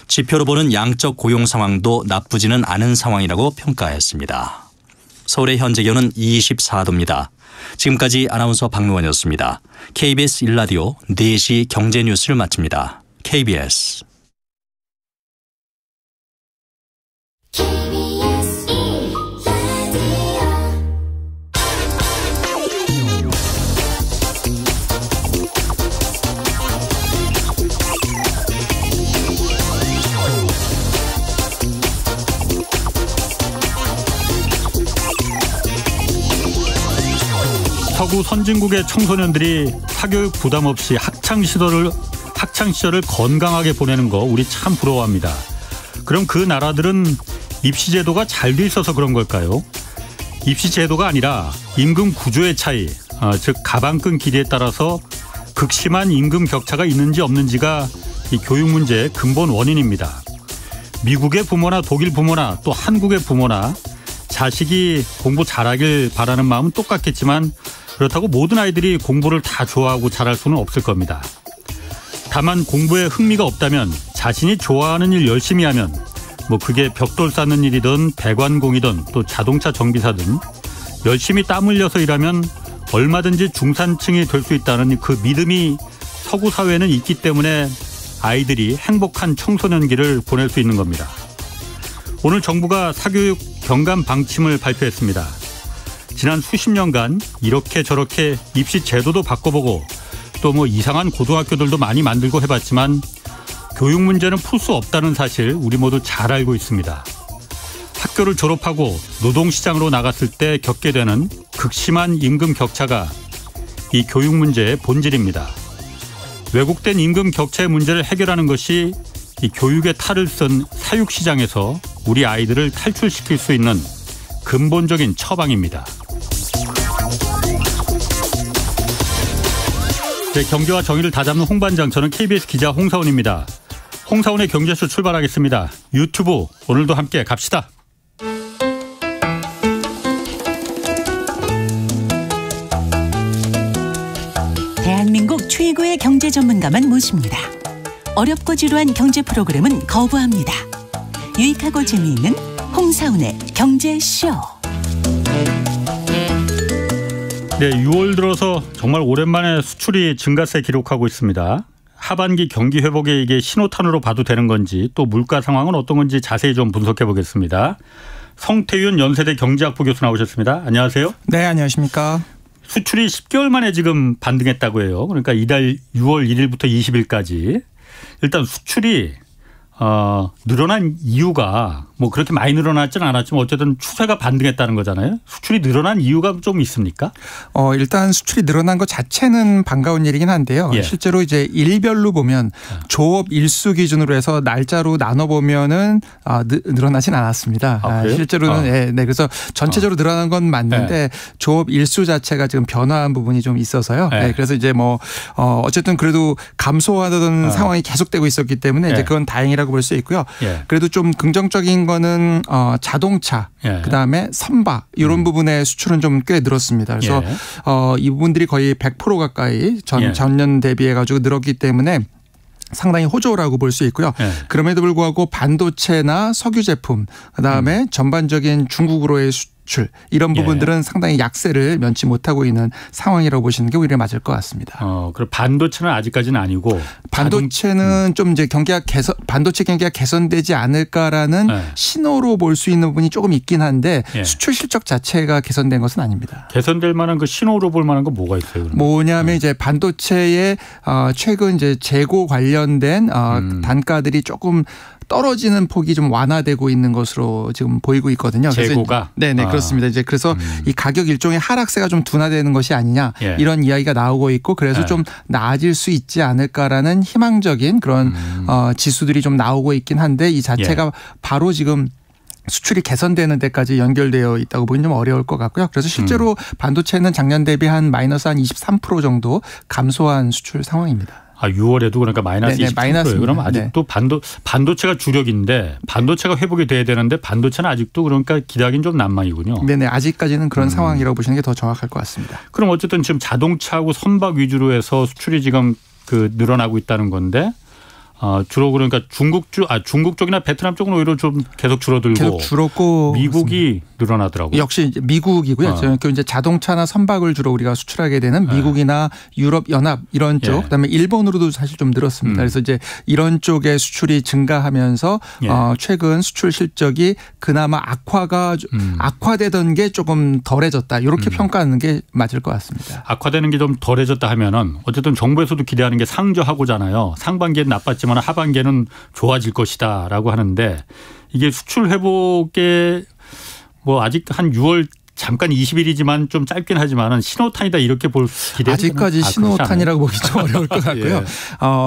지표로 보는 양적 고용 상황도 나쁘지는 않은 상황이라고 평가했습니다. 서울의 현재 기온은 24도입니다. 지금까지 아나운서 박노원이었습니다. KBS 1라디오 4시 경제뉴스를 마칩니다. KBS 서구 선진국의 청소년들이 사교육 부담 없이 학창 시절을 건강하게 보내는 거 우리 참 부러워합니다. 그럼 그 나라들은 입시 제도가 잘 돼 있어서 그런 걸까요? 입시 제도가 아니라 임금 구조의 차이, 즉 가방끈 길이에 따라서 극심한 임금 격차가 있는지 없는지가 이 교육 문제의 근본 원인입니다. 미국의 부모나 독일 부모나 또 한국의 부모나 자식이 공부 잘하길 바라는 마음은 똑같겠지만 그렇다고 모든 아이들이 공부를 다 좋아하고 잘할 수는 없을 겁니다. 다만 공부에 흥미가 없다면 자신이 좋아하는 일 열심히 하면 그게 벽돌 쌓는 일이든 배관공이든 또 자동차 정비사든 열심히 땀 흘려서 일하면 얼마든지 중산층이 될 수 있다는 그 믿음이 서구 사회에는 있기 때문에 아이들이 행복한 청소년기를 보낼 수 있는 겁니다. 오늘 정부가 사교육 경감 방침을 발표했습니다. 지난 수십 년간 이렇게 저렇게 입시 제도도 바꿔보고 또 이상한 고등학교들도 많이 만들고 해봤지만 교육 문제는 풀 수 없다는 사실 우리 모두 잘 알고 있습니다. 학교를 졸업하고 노동시장으로 나갔을 때 겪게 되는 극심한 임금 격차가 이 교육 문제의 본질입니다. 왜곡된 임금 격차의 문제를 해결하는 것이 이 교육의 탈을 쓴 사육시장에서 우리 아이들을 탈출시킬 수 있는 근본적인 처방입니다. 네, 경제와 정의를 다잡는 홍반장, 저는 KBS 기자 홍사원입니다. 홍사원의 경제쇼 출발하겠습니다. 유튜브 오늘도 함께 갑시다. 대한민국 최고의 경제 전문가만 모십니다. 어렵고 지루한 경제 프로그램은 거부합니다. 유익하고 재미있는 홍사원의 경제쇼. 네, 6월 들어서 정말 오랜만에 수출이 증가세 기록하고 있습니다. 하반기 경기 회복에 이게 신호탄으로 봐도 되는 건지 또 물가 상황은 어떤 건지 자세히 좀 분석해 보겠습니다. 성태윤 연세대 경제학부 교수 나오셨습니다. 안녕하세요. 네, 안녕하십니까. 수출이 10개월 만에 지금 반등했다고 해요. 그러니까 이달 6월 1일부터 20일까지. 일단 수출이 늘어난 이유가 그렇게 많이 늘어났지는 않았지만 어쨌든 추세가 반등했다는 거잖아요. 수출이 늘어난 이유가 좀 있습니까? 일단 수출이 늘어난 것 자체는 반가운 일이긴 한데요. 예. 실제로 이제 일별로 보면 조업 일수 기준으로 해서 날짜로 나눠 보면은 늘어나진 않았습니다. 실제로는 네, 그래서 전체적으로 늘어난 건 맞는데 조업 일수 자체가 지금 변화한 부분이 좀 있어서요. 네, 그래서 이제 어쨌든 그래도 감소하던 상황이 계속되고 있었기 때문에 이제 그건 다행이라고 볼 수 있고요. 그래도 좀 긍정적인 거는 자동차, 그다음에 선박 이런 부분의 수출은 좀 꽤 늘었습니다. 그래서 이 부분들이 거의 100% 가까이 전년 대비해 가지고 늘었기 때문에 상당히 호조라고 볼 수 있고요. 그럼에도 불구하고 반도체나 석유 제품, 그다음에 전반적인 중국으로의 수출 이런 부분들은 상당히 약세를 면치 못하고 있는 상황이라고 보시는 게 오히려 맞을 것 같습니다. 그럼 반도체는 아직까지는 아니고 반도체는 좀 이제 반도체 경기가 개선되지 않을까라는 신호로 볼 수 있는 부분이 조금 있긴 한데 수출 실적 자체가 개선된 것은 아닙니다. 개선될 만한 그 신호로 볼 만한 건 뭐가 있어요? 그러면? 뭐냐면 이제 반도체의 최근 이제 재고 관련된 단가들이 조금 떨어지는 폭이 좀 완화되고 있는 것으로 지금 보이고 있거든요. 재고가? 네네, 그렇습니다. 이제 그래서 이 가격 일종의 하락세가 좀 둔화되는 것이 아니냐 이런 이야기가 나오고 있고 그래서 좀 나아질 수 있지 않을까라는 희망적인 그런 지수들이 좀 나오고 있긴 한데 이 자체가 바로 지금 수출이 개선되는 데까지 연결되어 있다고 보기는 좀 어려울 것 같고요. 그래서 실제로 반도체는 작년 대비 한 마이너스 한 23% 정도 감소한 수출 상황입니다. 6월에도 그러니까 마이너스 20%예요. 그럼 아직도 반도체가 주력인데 반도체가 회복이 돼야 되는데 반도체는 아직도 그러니까 기대하기는 좀 난망이군요. 네네, 아직까지는 그런 상황이라고 보시는 게 더 정확할 것 같습니다. 그럼 어쨌든 지금 자동차하고 선박 위주로 해서 수출이 지금 늘어나고 있다는 건데 주로 그러니까 중국 쪽이나 베트남 쪽은 오히려 좀 계속 줄어들고 계속 줄었고 미국이 늘어나더라고요. 역시 이제 미국이고요. 그 이제 자동차나 선박을 주로 우리가 수출하게 되는 미국이나 유럽 연합 이런 쪽, 그다음에 일본으로도 사실 좀 늘었습니다. 그래서 이제 이런 쪽의 수출이 증가하면서 최근 수출 실적이 그나마 악화되던 게 조금 덜해졌다. 이렇게 평가하는 게 맞을 것 같습니다. 악화되는 게 좀 덜해졌다 하면은 어쨌든 정부에서도 기대하는 게 상저하고잖아요. 상반기에는 나빴지만 하반기에는 좋아질 것이다라고 하는데 이게 수출 회복에 뭐 아직 한 6월 잠깐 20일이지만 좀 짧긴 하지만은 신호탄이다 이렇게 볼 기대는 아직까지 신호탄이라고 보기 좀 어려울 것 같고요.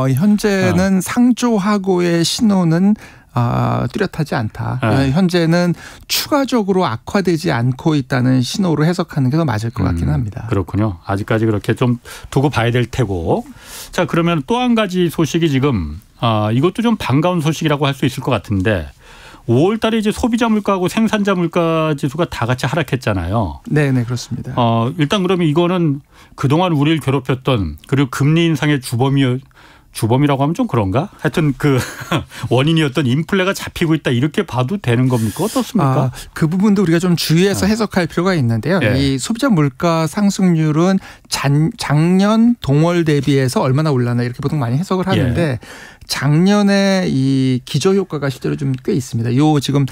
예. 현재는 상조하고의 신호는 뚜렷하지 않다. 현재는 추가적으로 악화되지 않고 있다는 신호로 해석하는 게 더 맞을 것 같기는 합니다. 그렇군요. 아직까지 그렇게 좀 두고 봐야 될 테고. 자, 그러면 또 한 가지 소식이 지금 이것도 좀 반가운 소식이라고 할 수 있을 것 같은데 5월 달에 이제 소비자 물가하고 생산자 물가 지수가 다 같이 하락했잖아요. 네, 그렇습니다. 일단 그러면 이거는 그동안 우리를 괴롭혔던 그리고 금리 인상의 주범이라고 하면 좀 그런가? 하여튼 그 원인이었던 인플레가 잡히고 있다 이렇게 봐도 되는 겁니까? 어떻습니까? 그 부분도 우리가 좀 주의해서 해석할 필요가 있는데요. 이 소비자 물가 상승률은 작년 동월 대비해서 얼마나 올랐나 이렇게 보통 많이 해석을 하는데 작년에 이 기저 효과가 실제로 좀 꽤 있습니다. 요 지금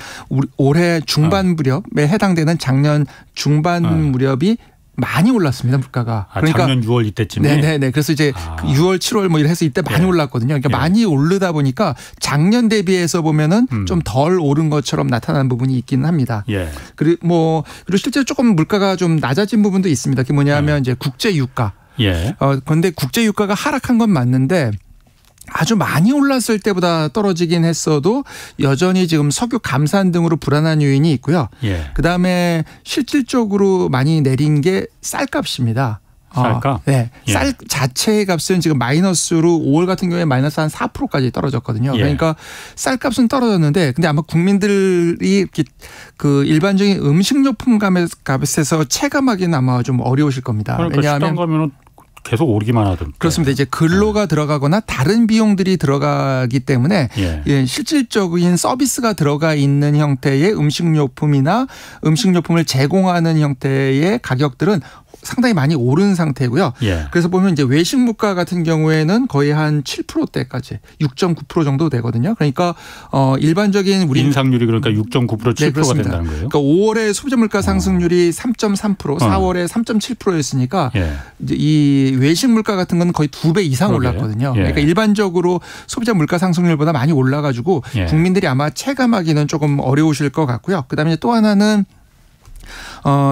올해 중반 무렵에 해당되는 작년 중반 무렵이 많이 올랐습니다, 물가가. 그러니까 작년 6월 이때쯤에. 네네네. 그래서 이제 6월, 7월 뭐 이래서 이때 많이 올랐거든요. 그러니까 많이 오르다 보니까 작년 대비해서 보면은 좀 덜 오른 것처럼 나타나는 부분이 있기는 합니다. 그리고 실제로 조금 물가가 좀 낮아진 부분도 있습니다. 그게 뭐냐면 이제 국제 유가. 그런데 국제 유가가 하락한 건 맞는데 아주 많이 올랐을 때보다 떨어지긴 했어도 여전히 지금 석유 감산 등으로 불안한 요인이 있고요. 그다음에 실질적으로 많이 내린 게 쌀값입니다. 쌀값? 네. 쌀 자체의 값은 지금 마이너스로 5월 같은 경우에 마이너스 한 4%까지 떨어졌거든요. 그러니까 쌀값은 떨어졌는데 근데 아마 국민들이 이렇게 그 일반적인 음식료품 값에서 체감하기는 아마 좀 어려우실 겁니다. 그러니까 왜냐하면 식당 가면은 계속 오르기만 하던데. 그렇습니다. 이제 근로가 들어가거나 다른 비용들이 들어가기 때문에 실질적인 서비스가 들어가 있는 형태의 음식료품이나 음식료품을 제공하는 형태의 가격들은 상당히 많이 오른 상태고요. 그래서 보면 이제 외식 물가 같은 경우에는 거의 한 7%대까지 6.9% 정도 되거든요. 그러니까 일반적인 우리 인상률이 그러니까 6.9% 7%가 된다는 거예요. 그러니까 5월에 소비자 물가 상승률이 3.3%, 4월에 3.7%였으니까 이제 이 외식 물가 같은 건 거의 2배 이상 올랐거든요. 그러니까 일반적으로 소비자 물가 상승률보다 많이 올라가지고 국민들이 아마 체감하기는 조금 어려우실 것 같고요. 그다음에 또 하나는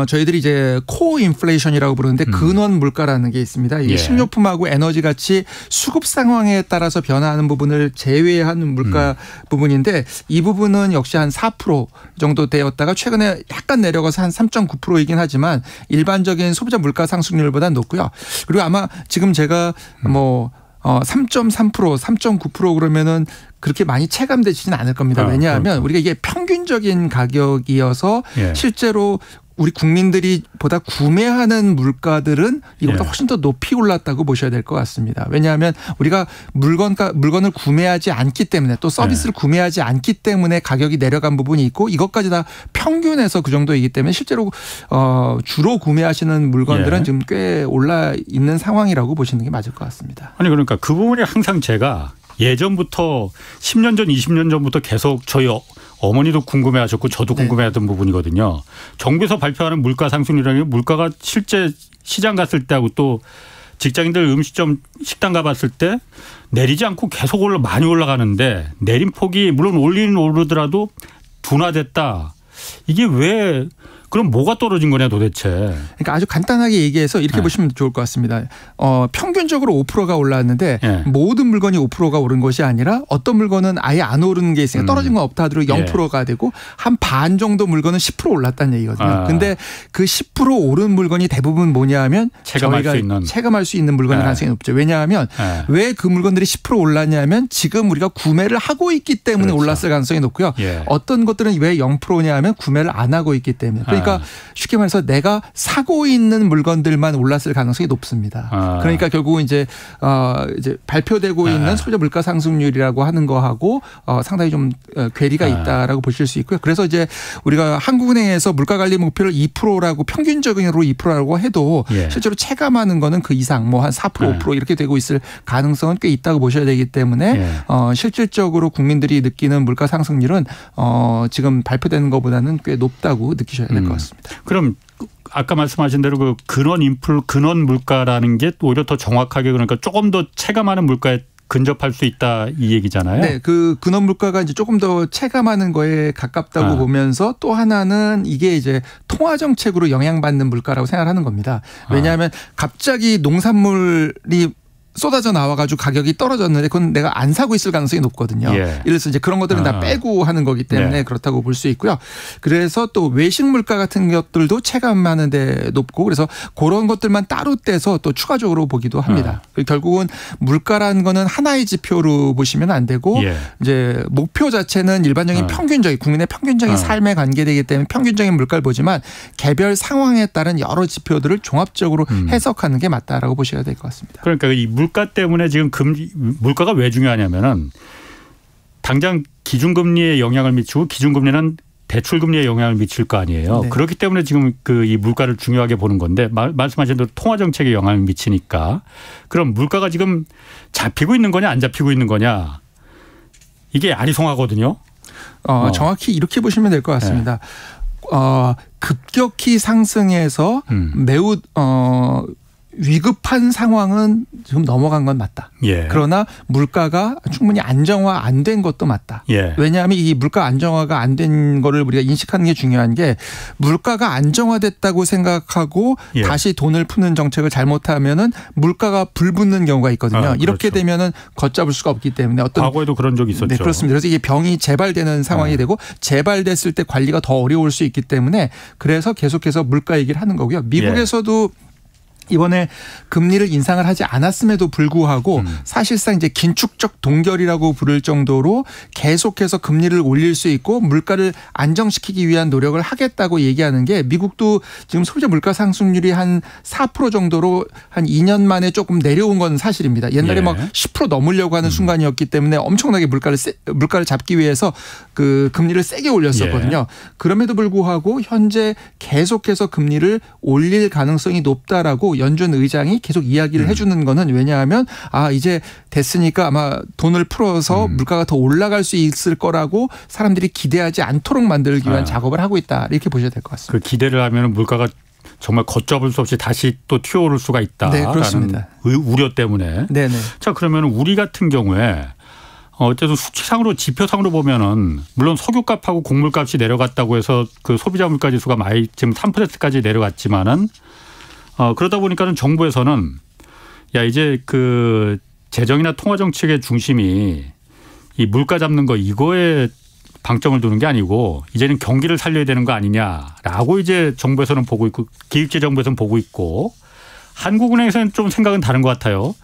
저희들이 이제 코어 인플레이션이라고 부르는데 근원 물가라는 게 있습니다. 이게 식료품하고 에너지 같이 수급 상황에 따라서 변화하는 부분을 제외한 물가 부분인데 이 부분은 역시 한 4% 정도 되었다가 최근에 약간 내려가서 한 3.9%이긴 하지만 일반적인 소비자 물가 상승률보다 높고요. 그리고 아마 지금 제가 3.3%, 3.9% 그러면은 그렇게 많이 체감되지는 않을 겁니다. 왜냐하면 우리가 이게 평균적인 가격이어서 실제로 우리 국민들이 보다 구매하는 물가들은 이것보다 훨씬 더 높이 올랐다고 보셔야 될 것 같습니다. 왜냐하면 우리가 물건을 구매하지 않기 때문에 또 서비스를 구매하지 않기 때문에 가격이 내려간 부분이 있고 이것까지 다 평균해서 그 정도이기 때문에 실제로 주로 구매하시는 물건들은 지금 꽤 올라 있는 상황이라고 보시는 게 맞을 것 같습니다. 아니 그러니까 그 부분이 항상 제가 예전부터 10년 전, 20년 전부터 계속 저희 어머니도 궁금해하셨고 저도 궁금해하던 부분이거든요. 정부에서 발표하는 물가 상승률이라는 게 물가가 실제 시장 갔을 때하고 또 직장인들 음식점 식당 가봤을 때 내리지 않고 계속 많이 올라가는데 내린 폭이 물론 오르더라도 둔화됐다. 이게 왜 그럼 뭐가 떨어진 거냐 도대체. 그러니까 아주 간단하게 얘기해서 이렇게 보시면 좋을 것 같습니다. 평균적으로 5%가 올랐는데 모든 물건이 5%가 오른 것이 아니라 어떤 물건은 아예 안 오르는 게 있으니까 떨어진 건 없다 하더라도 0%가 되고 한 반 정도 물건은 10% 올랐다는 얘기거든요. 근데 그 10% 오른 물건이 대부분 뭐냐 하면 체감할 수 있는 물건의 가능성이 높죠. 왜냐하면 왜 그 물건들이 10% 올랐냐면 지금 우리가 구매를 하고 있기 때문에 올랐을 가능성이 높고요. 어떤 것들은 왜 0%냐 하면 구매를 안 하고 있기 때문에. 그러니까 쉽게 말해서 내가 사고 있는 물건들만 올랐을 가능성이 높습니다. 그러니까 결국은 이제 발표되고 있는 소비자 물가 상승률이라고 하는 거하고 상당히 좀 괴리가 있다라고 보실 수 있고요. 그래서 이제 우리가 한국은행에서 물가 관리 목표를 2%라고 평균적으로 2%라고 해도 실제로 체감하는 거는 그 이상 뭐 한 4% 5% 이렇게 되고 있을 가능성은 꽤 있다고 보셔야 되기 때문에 실질적으로 국민들이 느끼는 물가 상승률은 지금 발표되는 것보다는 꽤 높다고 느끼셔야 될 것 같습니다. 그럼 아까 말씀하신 대로 그 근원 물가라는 게 오히려 더 정확하게 그러니까 조금 더 체감하는 물가에 근접할 수 있다 이 얘기잖아요. 네, 그 근원 물가가 이제 조금 더 체감하는 거에 가깝다고 보면서 또 하나는 이게 이제 통화 정책으로 영향받는 물가라고 생각하는 겁니다. 왜냐하면 갑자기 농산물이 쏟아져 나와가지고 가격이 떨어졌는데 그건 내가 안 사고 있을 가능성이 높거든요. 이래서 이제 그런 것들은 다 빼고 하는 거기 때문에 그렇다고 볼 수 있고요. 그래서 또 외식 물가 같은 것들도 체감하는데 높고 그래서 그런 것들만 따로 떼서 또 추가적으로 보기도 합니다. 결국은 물가라는 거는 하나의 지표로 보시면 안 되고 이제 목표 자체는 일반적인 평균적인 국민의 평균적인 삶에 관계되기 때문에 평균적인 물가를 보지만 개별 상황에 따른 여러 지표들을 종합적으로 해석하는 게 맞다라고 보셔야 될 것 같습니다. 그러니까 이 물가 때문에 지금 물가가 왜 중요하냐면은 당장 기준금리에 영향을 미치고 기준금리는 대출금리에 영향을 미칠 거 아니에요. 네. 그렇기 때문에 지금 이 물가를 중요하게 보는 건데 말씀하신 대로 통화정책에 영향을 미치니까 그럼 물가가 지금 잡히고 있는 거냐 안 잡히고 있는 거냐 이게 아리송하거든요. 정확히 이렇게 보시면 될 것 같습니다. 급격히 상승해서 매우 위급한 상황은 지금 넘어간 건 맞다. 그러나 물가가 충분히 안정화 안 된 것도 맞다. 왜냐하면 이 물가 안정화가 안 된 거를 우리가 인식하는 게 중요한 게 물가가 안정화됐다고 생각하고 다시 돈을 푸는 정책을 잘못하면은 물가가 불붙는 경우가 있거든요. 이렇게 되면은 걷잡을 수가 없기 때문에 과거에도 그런 적이 있었죠. 네, 그렇습니다. 그래서 이게 병이 재발되는 상황이 되고 재발됐을 때 관리가 더 어려울 수 있기 때문에 그래서 계속해서 물가 얘기를 하는 거고요. 미국에서도 이번에 금리를 인상을 하지 않았음에도 불구하고 사실상 이제 긴축적 동결이라고 부를 정도로 계속해서 금리를 올릴 수 있고 물가를 안정시키기 위한 노력을 하겠다고 얘기하는 게 미국도 지금 소비자 물가 상승률이 한 4% 정도로 한 2년 만에 조금 내려온 건 사실입니다. 옛날에 막 10% 넘으려고 하는 순간이었기 때문에 엄청나게 물가를 잡기 위해서 그 금리를 세게 올렸었거든요. 그럼에도 불구하고 현재 계속해서 금리를 올릴 가능성이 높다라고 연준 의장이 계속 이야기를 해주는 거는 왜냐하면 이제 됐으니까 아마 돈을 풀어서 물가가 더 올라갈 수 있을 거라고 사람들이 기대하지 않도록 만들기 위한 작업을 하고 있다. 이렇게 보셔야 될 것 같습니다. 그 기대를 하면 물가가 정말 걷잡을 수 없이 다시 또 튀어오를 수가 있다. 네, 그렇습니다. 우려 때문에. 네네. 자, 그러면 우리 같은 경우에 어쨌든 수치상으로 지표상으로 보면은 물론 석유값하고 곡물값이 내려갔다고 해서 그 소비자 물가 지수가 많이 지금 3%까지 내려갔지만은 그러다 보니까는 정부에서는 이제 그 재정이나 통화 정책의 중심이 이 물가 잡는 거 이거에 방점을 두는 게 아니고 이제는 경기를 살려야 되는 거 아니냐라고 이제 정부에서는 보고 있고 기획재정부에서는 보고 있고 한국은행에서는 좀 생각은 다른 것 같아요.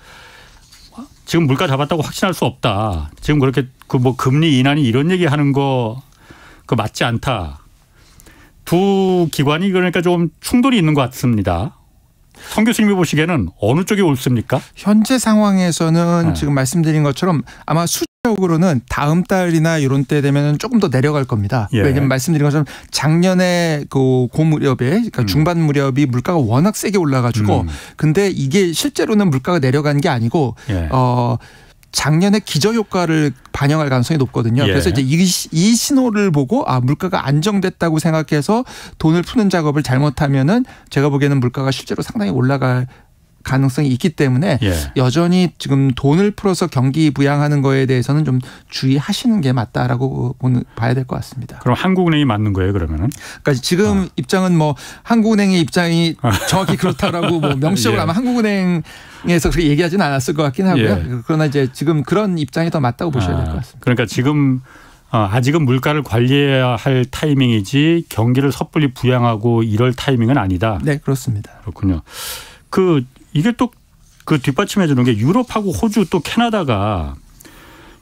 지금 물가 잡았다고 확신할 수 없다. 지금 그렇게 그 뭐 금리 인하니 이런 얘기하는 거 그 맞지 않다. 두 기관이 그러니까 좀 충돌이 있는 것 같습니다. 성 교수님이 보시기에는 어느 쪽이 옳습니까? 현재 상황에서는 지금 말씀드린 것처럼 아마 수적으로는 다음 달이나 이런 때 되면 조금 더 내려갈 겁니다. 왜냐하면 말씀드린 것처럼 작년에 그 무렵에 그러니까 중반 무렵이 물가가 워낙 세게 올라가지고 근데 이게 실제로는 물가가 내려간 게 아니고 작년에 기저효과를 반영할 가능성이 높거든요. 그래서 이제 이 신호를 보고 물가가 안정됐다고 생각해서 돈을 푸는 작업을 잘못하면은 제가 보기에는 물가가 실제로 상당히 올라갈 가능성이 있기 때문에 여전히 지금 돈을 풀어서 경기 부양하는 거에 대해서는 좀 주의하시는 게 맞다라고 봐야 될 것 같습니다. 그럼 한국은행이 맞는 거예요, 그러면은? 그러니까 지금 입장은 뭐 한국은행의 입장이 정확히 그렇다라고 뭐 명시적으로 아마 한국은행에서 그렇게 얘기하지는 않았을 것 같긴 하고요. 그러나 이제 지금 그런 입장이 더 맞다고 보셔야 될 것 같습니다. 그러니까 지금 아직은 물가를 관리해야 할 타이밍이지 경기를 섣불리 부양하고 이럴 타이밍은 아니다. 네, 그렇습니다. 그렇군요. 이게 또 그 뒷받침해 주는 게 유럽하고 호주 또 캐나다가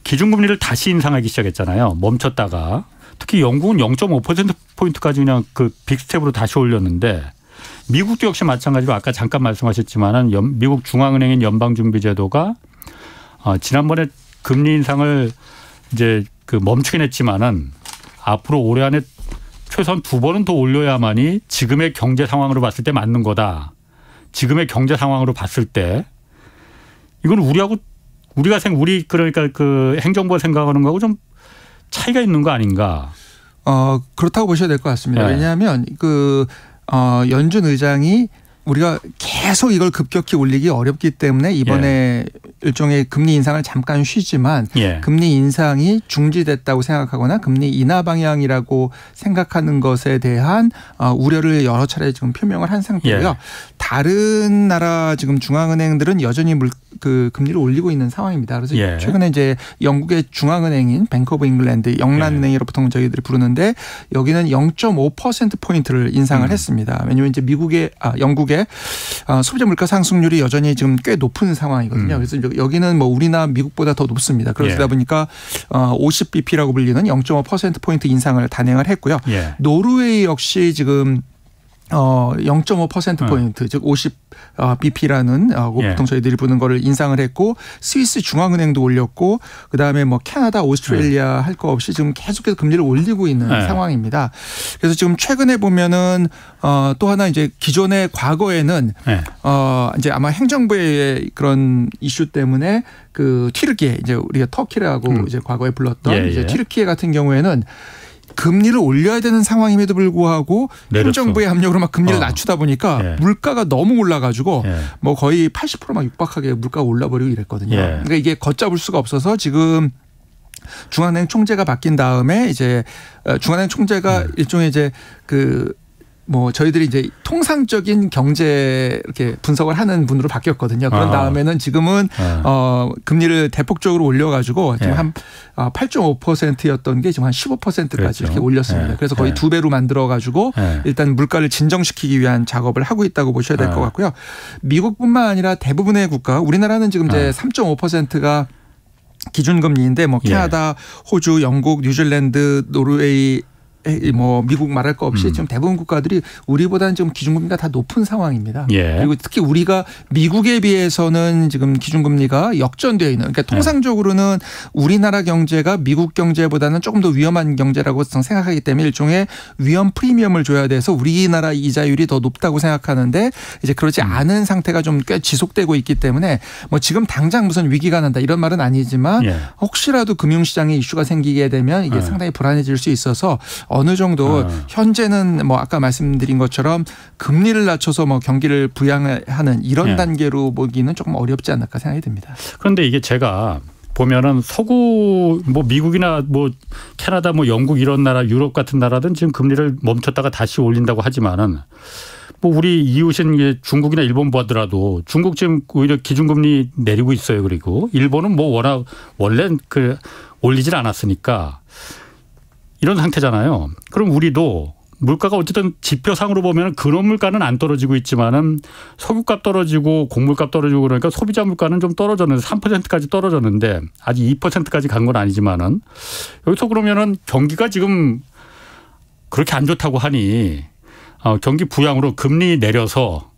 기준금리를 다시 인상하기 시작했잖아요. 멈췄다가 특히 영국은 0.5%포인트까지 그냥 그 빅스텝으로 다시 올렸는데 미국도 역시 마찬가지로 아까 잠깐 말씀하셨지만은 미국 중앙은행인 연방준비제도가 지난번에 금리 인상을 이제 그 멈추긴 했지만은 앞으로 올해 안에 최소한 2번은 더 올려야만이 지금의 경제 상황으로 봤을 때 맞는 거다. 지금의 경제 상황으로 봤을 때 이건 우리 그러니까 그 행정부가 생각하는 거하고 좀 차이가 있는 거 아닌가? 그렇다고 보셔야 될 것 같습니다. 네. 왜냐하면 연준 의장이 우리가 계속 이걸 급격히 올리기 어렵기 때문에 이번에 일종의 금리 인상을 잠깐 쉬지만 금리 인상이 중지됐다고 생각하거나 금리 인하 방향이라고 생각하는 것에 대한 우려를 여러 차례 지금 표명을 한 상태고요. 다른 나라 지금 중앙은행들은 여전히 그 금리를 올리고 있는 상황입니다. 그래서 최근에 이제 영국의 중앙은행인 뱅크 오브 잉글랜드 영란은행이라고 보통 저희들이 부르는데 여기는 0.5%포인트를 인상을 했습니다. 왜냐하면 이제 영국의 소비자 물가 상승률이 여전히 지금 꽤 높은 상황이거든요. 그래서 여기는 뭐 우리나 미국보다 더 높습니다. 그러다 보니까 50bp라고 불리는 0.5%포인트 인상을 단행을 했고요. 노르웨이 역시 지금 0.5%포인트 즉 50bp라는 보통 저희들이 부르는 거를 인상을 했고 스위스 중앙은행도 올렸고 그다음에 뭐 캐나다, 오스트레일리아 할 거 없이 지금 계속해서 금리를 올리고 있는 상황입니다. 그래서 지금 최근에 보면은 또 하나 이제 기존의 과거에는 이제 아마 행정부의 그런 이슈 때문에 그 튀르키예 이제 우리가 터키라고 이제 과거에 불렀던 이제 튀르키예 같은 경우에는 금리를 올려야 되는 상황임에도 불구하고 행정부의 압력으로 막 금리를 낮추다 보니까 물가가 너무 올라가지고 뭐 거의 80% 막 육박하게 물가가 올라버리고 이랬거든요. 그러니까 이게 걷잡을 수가 없어서 지금 중앙은행 총재가 바뀐 다음에 이제 중앙은행 총재가 일종의 이제 뭐 저희들이 이제 통상적인 경제 이렇게 분석을 하는 분으로 바뀌었거든요. 그런 다음에는 지금은 금리를 대폭적으로 올려가지고 지금 한 8.5%였던 게 지금 한 15%까지 이렇게 올렸습니다. 그래서 거의 2배로 만들어가지고 일단 물가를 진정시키기 위한 작업을 하고 있다고 보셔야 될 것 같고요. 미국뿐만 아니라 대부분의 국가, 우리나라는 지금 이제 3.5%가 기준금리인데 뭐 캐나다, 호주, 영국, 뉴질랜드, 노르웨이 뭐 미국 말할 거 없이 지금 대부분 국가들이 우리보다는 지금 기준금리가 다 높은 상황입니다. 그리고 특히 우리가 미국에 비해서는 지금 기준금리가 역전되어 있는 그러니까 통상적으로는 우리나라 경제가 미국 경제보다는 조금 더 위험한 경제라고 생각하기 때문에 일종의 위험 프리미엄을 줘야 돼서 우리나라 이자율이 더 높다고 생각하는데 이제 그렇지 않은 상태가 좀 꽤 지속되고 있기 때문에 뭐 지금 당장 무슨 위기가 난다 이런 말은 아니지만 혹시라도 금융시장에 이슈가 생기게 되면 이게 상당히 불안해질 수 있어서 어느 정도 현재는 뭐 아까 말씀드린 것처럼 금리를 낮춰서 뭐 경기를 부양하는 이런 단계로 보기는 조금 어렵지 않을까 생각이 듭니다. 그런데 이게 제가 보면은 서구 뭐 미국이나 뭐 캐나다 뭐 영국 이런 나라 유럽 같은 나라든 지금 금리를 멈췄다가 다시 올린다고 하지만은 뭐 우리 이웃인 중국이나 일본 보더라도 중국 지금 오히려 기준금리 내리고 있어요. 그리고 일본은 뭐 워낙 원래 그 올리질 않았으니까 이런 상태잖아요. 그럼 우리도 물가가 어쨌든 지표상으로 보면 근원 물가는 안 떨어지고 있지만은 석유값 떨어지고 곡물값 떨어지고 그러니까 소비자 물가는 좀 떨어졌는데 3%까지 떨어졌는데 아직 2%까지 간 건 아니지만은 여기서 그러면은 경기가 지금 그렇게 안 좋다고 하니 경기 부양으로 금리 내려서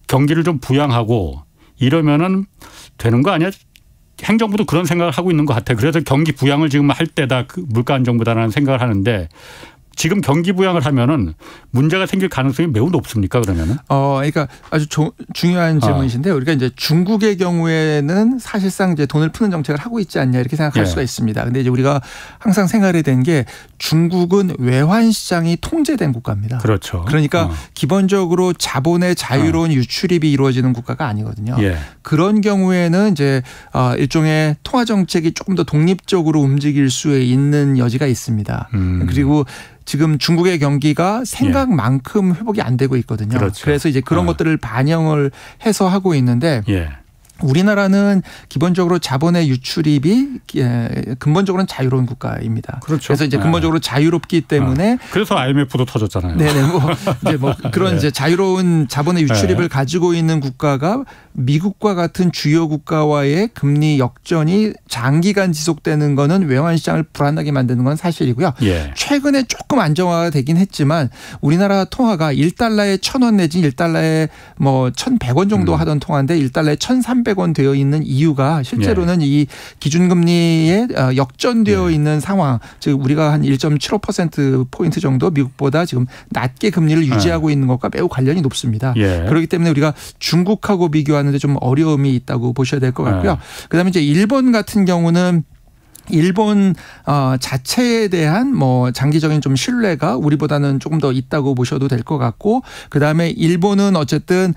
경기를 좀 부양하고 이러면은 되는 거 아니야? 행정부도 그런 생각을 하고 있는 것 같아요. 그래서 경기 부양을 지금 할 때다 물가 안정보다라는 생각을 하는데 지금 경기 부양을 하면은 문제가 생길 가능성이 매우 높습니까 그러면은? 그러니까 아주 중요한 질문이신데 우리가 이제 중국의 경우에는 사실상 이제 돈을 푸는 정책을 하고 있지 않냐 이렇게 생각할 수가 있습니다. 근데 이제 우리가 항상 생각해야 되는 게 중국은 외환 시장이 통제된 국가입니다. 그렇죠. 그러니까 기본적으로 자본의 자유로운 유출입이 이루어지는 국가가 아니거든요. 그런 경우에는 이제 일종의 통화 정책이 조금 더 독립적으로 움직일 수 있는 여지가 있습니다. 그리고 지금 중국의 경기가 생각만큼 회복이 안 되고 있거든요. 그래서 이제 그런 것들을 반영을 해서 하고 있는데 우리나라는 기본적으로 자본의 유출입이 근본적으로는 자유로운 국가입니다. 그렇죠. 그래서 이제 근본적으로 자유롭기 때문에 그래서 IMF도 터졌잖아요. 네네 뭐 그런 네. 이제 자유로운 자본의 유출입을 네. 가지고 있는 국가가 미국과 같은 주요 국가와의 금리 역전이 장기간 지속되는 거는 외환시장을 불안하게 만드는 건 사실이고요. 예. 최근에 조금 안정화가 되긴 했지만 우리나라 통화가 1달러에 1,000원 내지 1달러에 뭐 1,100원 정도 하던 통화인데 1달러에 1,300원 되어 있는 이유가 실제로는 이 기준금리에 역전되어 있는 상황, 즉 우리가 한 1.75%포인트 정도 미국보다 지금 낮게 금리를 유지하고 있는 것과 매우 관련이 높습니다. 그렇기 때문에 우리가 중국하고 비교하는데 좀 어려움이 있다고 보셔야 될 것 같고요. 그다음에 이제 일본 같은 경우는 일본 자체에 대한 뭐 장기적인 좀 신뢰가 우리보다는 조금 더 있다고 보셔도 될 것 같고, 그다음에 일본은 어쨌든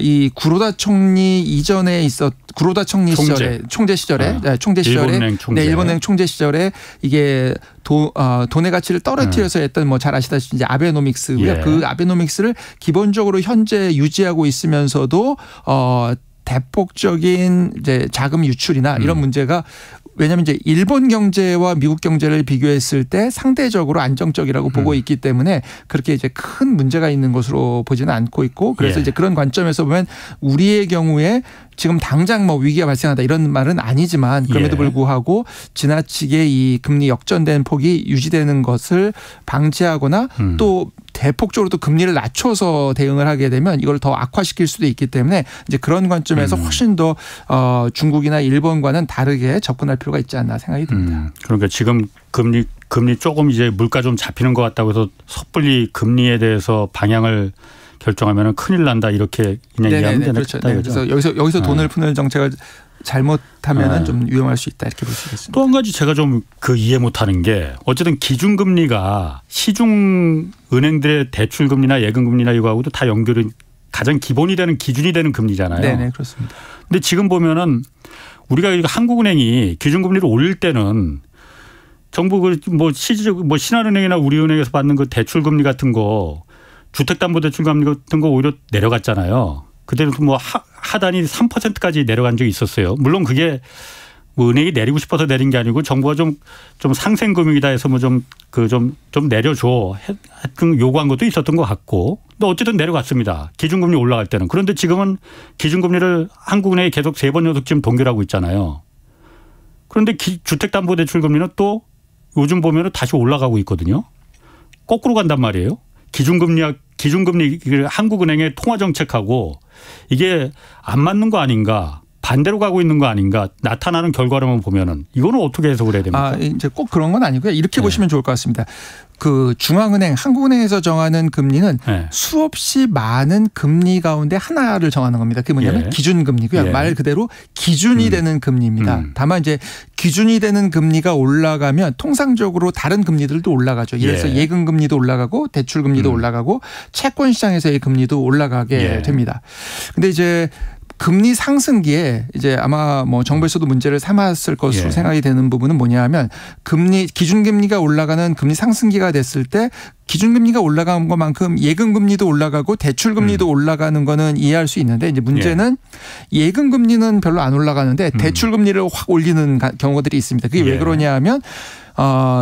이 구로다 총리 이전에 구로다 총리 시절에 총재 시절에 일본은행 총재 시절에 이게 돈의 가치를 떨어뜨려서 했던 뭐 잘 아시다시피 이제 아베노믹스고요. 그 아베노믹스를 기본적으로 현재 유지하고 있으면서도 대폭적인 이제 자금 유출이나 이런 문제가, 왜냐하면 이제 일본 경제와 미국 경제를 비교했을 때 상대적으로 안정적이라고 보고 있기 때문에 그렇게 이제 큰 문제가 있는 것으로 보지는 않고 있고, 그래서 이제 그런 관점에서 보면 우리의 경우에 지금 당장 뭐 위기가 발생하다 이런 말은 아니지만 그럼에도 불구하고 지나치게 이 금리 역전된 폭이 유지되는 것을 방지하거나 또 대폭적으로 또 금리를 낮춰서 대응을 하게 되면 이걸 더 악화시킬 수도 있기 때문에 이제 그런 관점에서 훨씬 더 중국이나 일본과는 다르게 접근할 필요가 있지 않나 생각이 듭니다. 그러니까 지금 금리 조금 이제 물가 좀 잡히는 것 같다고 해서 섣불리 금리에 대해서 방향을 결정하면 큰일 난다 이렇게 그냥 이해하면 되는 거죠. 그래서 여기서 돈을 푸는 정책을 잘못하면 좀 위험할 수 있다 이렇게 볼 수 있습니다. 또 한 가지 제가 좀 이해 못하는 게 어쨌든 기준금리가 시중 은행들의 대출금리나 예금금리나 이거하고도 다 연결은 가장 기본이 되는 기준이 되는 금리잖아요. 네, 그렇습니다. 근데 지금 보면은 우리가 한국은행이 기준금리를 올릴 때는 정부 뭐 신한은행이나 우리은행에서 받는 그 대출금리 같은 거, 주택담보대출금리 같은 거 오히려 내려갔잖아요. 그때는 뭐 하단이 3%까지 내려간 적이 있었어요. 물론 그게 뭐 은행이 내리고 싶어서 내린 게 아니고 정부가 좀 상생금융이다 해서 뭐 좀 내려줘 했던 요구한 것도 있었던 것 같고, 근데 어쨌든 내려갔습니다. 기준금리 올라갈 때는. 그런데 지금은 기준금리를 한국은행이 계속 3번 연속쯤 동결하고 있잖아요. 그런데 주택담보대출금리는 또 요즘 보면은 다시 올라가고 있거든요. 거꾸로 간단 말이에요. 기준금리 한국은행의 통화정책하고 이게 안 맞는 거 아닌가, 반대로 가고 있는 거 아닌가 나타나는 결과로만 보면은 이거는 어떻게 해석을 해야 됩니까? 이제 꼭 그런 건 아니고요. 이렇게 보시면 좋을 것 같습니다. 그 중앙은행, 한국은행에서 정하는 금리는 수없이 많은 금리 가운데 하나를 정하는 겁니다. 그게 뭐냐면 기준금리고요. 말 그대로 기준이 되는 금리입니다. 다만 이제 기준이 되는 금리가 올라가면 통상적으로 다른 금리들도 올라가죠. 예를 들어서 예금금리도 올라가고 대출금리도 올라가고 채권시장에서의 금리도 올라가게 됩니다. 근데 이제 금리 상승기에 이제 아마 뭐 정부에서도 문제를 삼았을 것으로 생각이 되는 부분은 뭐냐하면 기준금리가 올라가는 금리 상승기가 됐을 때 기준금리가 올라간 것만큼 예금금리도 올라가고 대출금리도 올라가는 거는 이해할 수 있는데, 이제 문제는 예금금리는 별로 안 올라가는데 대출금리를 확 올리는 경우들이 있습니다. 그게 왜 그러냐 하면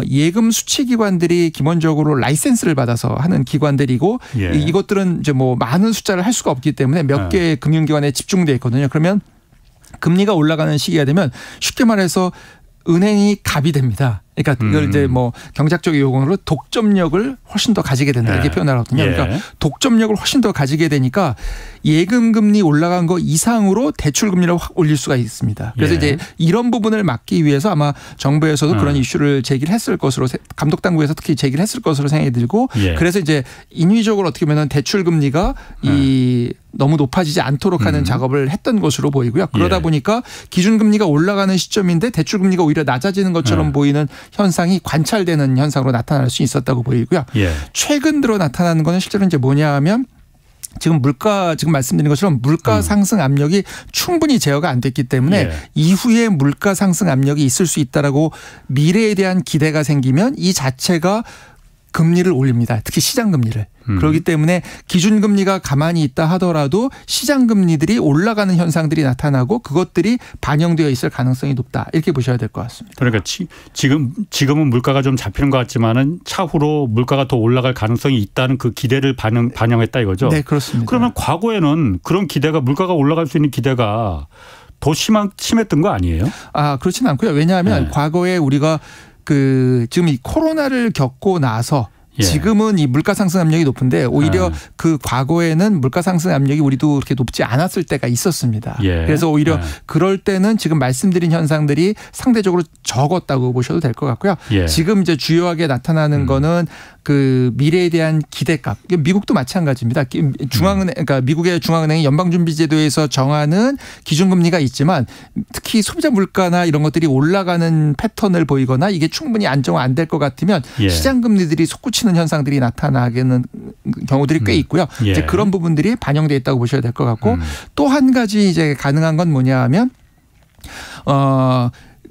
예금 수취기관들이 기본적으로 라이센스를 받아서 하는 기관들이고 이것들은 이제 뭐 많은 숫자를 할 수가 없기 때문에 몇 개의 금융기관에 집중되어 있거든요. 그러면 금리가 올라가는 시기가 되면 쉽게 말해서 은행이 갑이 됩니다. 그러니까 이걸 이제 뭐 경제학적 용어로 독점력을 훨씬 더 가지게 된다 이렇게 표현하거든요. 그러니까 독점력을 훨씬 더 가지게 되니까 예금금리 올라간 거 이상으로 대출금리를 확 올릴 수가 있습니다. 그래서 이제 이런 부분을 막기 위해서 아마 정부에서도 그런 이슈를 제기를 했을 것으로, 감독당국에서 특히 제기를 했을 것으로 생각이 들고, 그래서 이제 인위적으로 어떻게 보면 대출금리가 너무 높아지지 않도록 하는 작업을 했던 것으로 보이고요. 그러다 보니까 기준금리가 올라가는 시점인데 대출금리가 오히려 낮아지는 것처럼 보이는 현상이 관찰되는 현상으로 나타날 수 있었다고 보이고요. 최근 들어 나타나는 것은 실제로 이제 뭐냐 하면 지금 말씀드린 것처럼 물가 상승 압력이 충분히 제어가 안 됐기 때문에 이후에 물가 상승 압력이 있을 수 있다라고 미래에 대한 기대가 생기면 이 자체가 금리를 올립니다. 특히 시장 금리를. 그렇기 때문에 기준금리가 가만히 있다 하더라도 시장 금리들이 올라가는 현상들이 나타나고 그것들이 반영되어 있을 가능성이 높다. 이렇게 보셔야 될 것 같습니다. 그러니까 지금은 물가가 좀 잡히는 것 같지만은 차후로 물가가 더 올라갈 가능성이 있다는 그 기대를 반영했다 이거죠. 네, 그렇습니다. 그러면 과거에는 그런 기대가 물가가 올라갈 수 있는 기대가 더 심했던 거 아니에요? 그렇진 않고요. 왜냐하면 과거에 우리가 지금 이 코로나를 겪고 나서 지금은 이 물가 상승 압력이 높은데 오히려 그 과거에는 물가 상승 압력이 우리도 그렇게 높지 않았을 때가 있었습니다. 그래서 오히려 그럴 때는 지금 말씀드린 현상들이 상대적으로 적었다고 보셔도 될 것 같고요. 지금 이제 주요하게 나타나는 거는 그 미래에 대한 기대값. 미국도 마찬가지입니다. 중앙은행, 그러니까 미국의 중앙은행이 연방준비제도에서 정하는 기준금리가 있지만 특히 소비자 물가나 이런 것들이 올라가는 패턴을 보이거나 이게 충분히 안정화 안 될 것 같으면 시장 금리들이 솟구치는 현상들이 나타나는 경우들이 꽤 있고요. 이제 그런 부분들이 반영돼 있다고 보셔야 될 것 같고 또 한 가지 이제 가능한 건 뭐냐 하면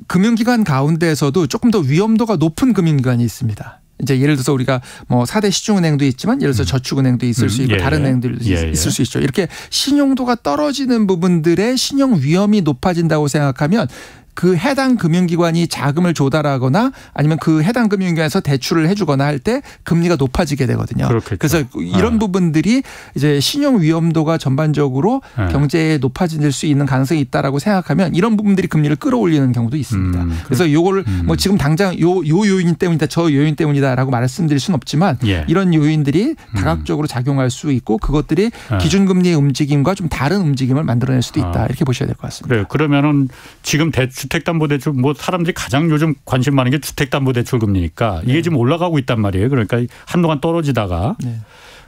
금융기관 가운데에서도 조금 더 위험도가 높은 금융기관이 있습니다. 이제 예를 들어서 우리가 뭐 4대 시중은행도 있지만 예를 들어서 저축은행도 있을 수 있고 다른 은행들도 있을 수 있죠. 이렇게 신용도가 떨어지는 부분들의 신용 위험이 높아진다고 생각하면 그 해당 금융기관이 자금을 조달하거나 아니면 그 해당 금융기관에서 대출을 해주거나 할 때 금리가 높아지게 되거든요. 그렇겠죠. 그래서 이런 부분들이 이제 신용 위험도가 전반적으로 경제에 높아질 수 있는 가능성이 있다라고 생각하면 이런 부분들이 금리를 끌어올리는 경우도 있습니다. 그래서 요거를 뭐 지금 당장 요 요인 때문이다 저 요인 때문이다라고 말씀드릴 수는 없지만 이런 요인들이 다각적으로 작용할 수 있고 그것들이 기준금리의 움직임과 좀 다른 움직임을 만들어낼 수도 있다 이렇게 보셔야 될 것 같습니다. 그래요. 그러면은 지금 주택담보대출 뭐 사람들이 가장 요즘 관심 많은 게 주택담보대출 금리니까 이게 지금 올라가고 있단 말이에요. 그러니까 한동안 떨어지다가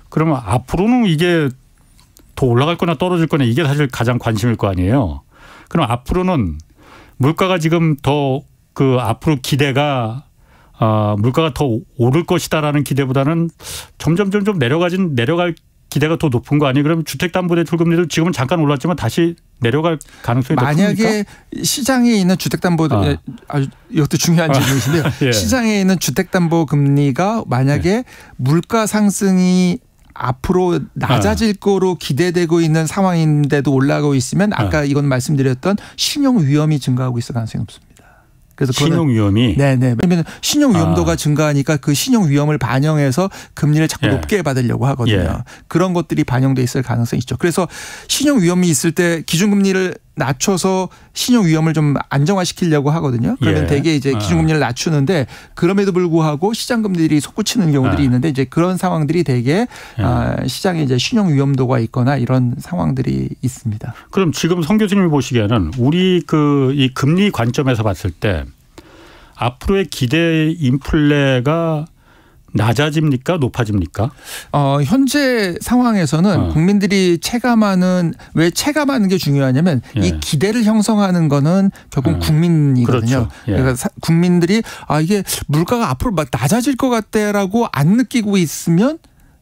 그러면 앞으로는 이게 더 올라갈 거나 떨어질 거나 이게 사실 가장 관심일 거 아니에요. 그럼 앞으로는 물가가 지금 더 앞으로 기대가 물가가 더 오를 것이다라는 기대보다는 점점 내려갈 기대가 더 높은 거 아니에요? 그럼 주택담보대출 금리도 지금은 잠깐 올랐지만 다시 내려갈 가능성이 더 큽니까? 만약에 시장에 있는 주택담보 이것도 중요한 질문이신데요. 시장에 있는 주택담보금리가 만약에 물가 상승이 앞으로 낮아질 거로 기대되고 있는 상황인데도 올라가고 있으면 아까 이건 말씀드렸던 신용 위험이 증가하고 있을 가능성이 높습니다. 그래서 신용 위험이 네네. 왜냐하면 신용 위험도가 증가하니까 그 신용 위험을 반영해서 금리를 자꾸 높게 받으려고 하거든요. 그런 것들이 반영돼 있을 가능성이 있죠. 그래서 신용 위험이 있을 때 기준금리를 낮춰서 신용 위험을 좀 안정화시키려고 하거든요. 그러면 되게 이제 기준금리를 낮추는데 그럼에도 불구하고 시장 금리들이 솟구치는 경우들이 있는데 이제 그런 상황들이 되게 시장에 이제 신용 위험도가 있거나 이런 상황들이 있습니다. 그럼 지금 성 교수님이 보시기에는 우리 이 금리 관점에서 봤을 때 앞으로의 기대 인플레가 낮아집니까? 높아집니까? 현재 상황에서는 국민들이 왜 체감하는 게 중요하냐면 이 기대를 형성하는 거는 결국 국민이거든요. 그렇죠. 그러니까 국민들이 이게 물가가 앞으로 막 낮아질 것 같다라고 안 느끼고 있으면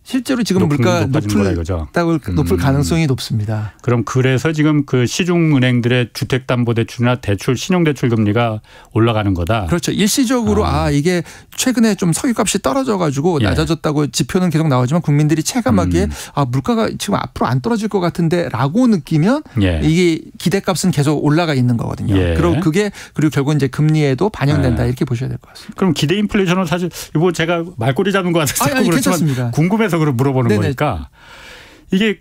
실제로 지금 물가 높을 가능성이 높습니다. 그럼 그래서 지금 그 시중은행들의 주택담보대출이나 대출, 신용대출 금리가 올라가는 거다. 그렇죠. 일시적으로 이게 최근에 좀 석유값이 떨어져가지고 낮아졌다고 지표는 계속 나오지만 국민들이 체감하기에 물가가 지금 앞으로 안 떨어질 것 같은데라고 느끼면 이게 기대값은 계속 올라가 있는 거거든요. 그리고 결국 이제 금리에도 반영된다 이렇게 보셔야 될 것 같습니다. 그럼 기대 인플레이션은 사실 이거 제가 말꼬리 잡는 것 같아서 괜찮습니다. 궁금해서 물어보는 거니까 이게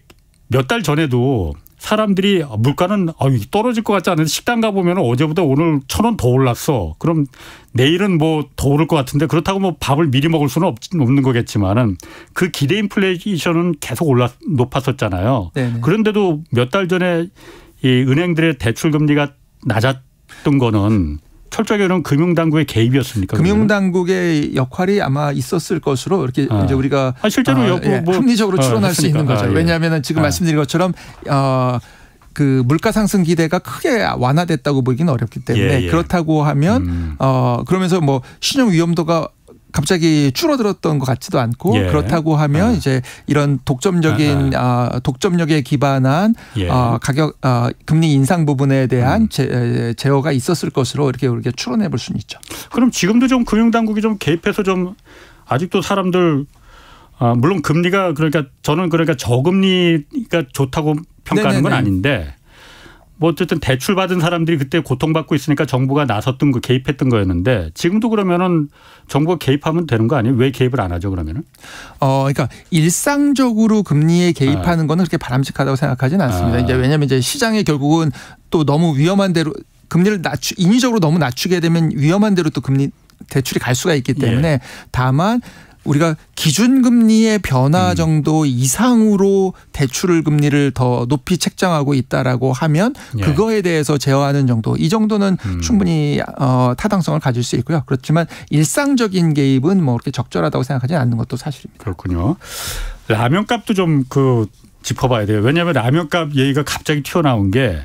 몇 달 전에도 사람들이 물가는 떨어질 것 같지 않은데 식당 가보면 어제보다 오늘 1,000원 더 올랐어. 그럼 내일은 뭐 더 오를 것 같은데 그렇다고 뭐 밥을 미리 먹을 수는 없는 거겠지만은 그 기대 인플레이션은 계속 높았었잖아요. 그런데도 몇 달 전에 이 은행들의 대출 금리가 낮았던 거는 철저하게는 금융당국의 개입이었습니까? 금융당국의 역할이 아마 있었을 것으로 이렇게 이제 우리가 실제로 합리적으로 추론할 수 있는 거죠. 왜냐하면 지금 말씀드린 것처럼 그 물가 상승 기대가 크게 완화됐다고 보기는 어렵기 때문에 그렇다고 하면 그러면서 뭐 신용 위험도가 갑자기 줄어들었던 것 같지도 않고 그렇다고 하면 이제 이런 독점력에 기반한 가격 금리 인상 부분에 대한 제어가 있었을 것으로 이렇게 추론해 볼 수는 있죠. 그럼 지금도 좀 금융당국이 좀 개입해서 좀 아직도 사람들 물론 금리가 그러니까 저는 그러니까 저금리가 좋다고 평가하는 건 아닌데 뭐 어쨌든 대출 받은 사람들이 그때 고통받고 있으니까 정부가 나섰던 거 개입했던 거였는데 지금도 그러면은 정부가 개입하면 되는 거 아니에요? 왜 개입을 안 하죠 그러면은? 그러니까 일상적으로 금리에 개입하는 거는 그렇게 바람직하다고 생각하지는 않습니다. 이제 왜냐하면 이제 시장에 결국은 또 너무 위험한 대로 금리를 인위적으로 너무 낮추게 되면 위험한 대로 또 금리 대출이 갈 수가 있기 때문에 다만 우리가 기준금리의 변화 정도 이상으로 대출 금리를 더 높이 책정하고 있다라고 하면 그거에 대해서 제어하는 정도 이 정도는 충분히 타당성을 가질 수 있고요. 그렇지만 일상적인 개입은 뭐 그렇게 적절하다고 생각하지 않는 것도 사실입니다. 그렇군요. 라면값도 좀 짚어봐야 돼요. 왜냐하면 라면값 얘기가 갑자기 튀어나온 게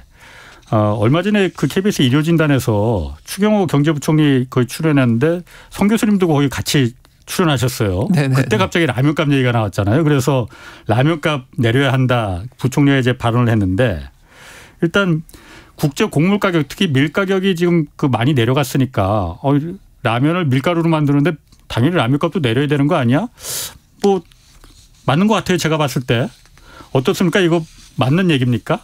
얼마 전에 그 KBS 일요진단에서 추경호 경제부총리 거기 출연했는데 성 교수님도 거기 같이 출연하셨어요. 네네. 그때 갑자기 라면값 얘기가 나왔잖아요. 그래서 라면값 내려야 한다. 부총리가 이제 발언을 했는데 일단 국제 곡물 가격 특히 밀 가격이 지금 많이 내려갔으니까 라면을 밀가루로 만드는데 당연히 라면값도 내려야 되는 거 아니야? 뭐 맞는 것 같아요. 제가 봤을 때. 어떻습니까? 이거 맞는 얘기입니까?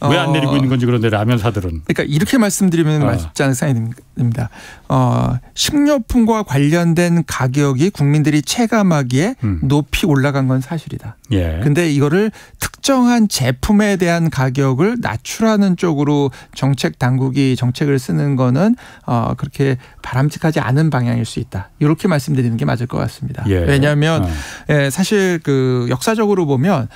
왜 안 내리고 있는 건지 그런데 라면사들은. 그러니까 이렇게 말씀드리면 맞지 않은 생각이 듭니다. 식료품과 관련된 가격이 국민들이 체감하기에 높이 올라간 건 사실이다. 그런데 이거를 특정한 제품에 대한 가격을 낮추라는 쪽으로 정책 당국이 정책을 쓰는 거는 그렇게 바람직하지 않은 방향일 수 있다. 이렇게 말씀드리는 게 맞을 것 같습니다. 왜냐하면 사실 역사적으로 보면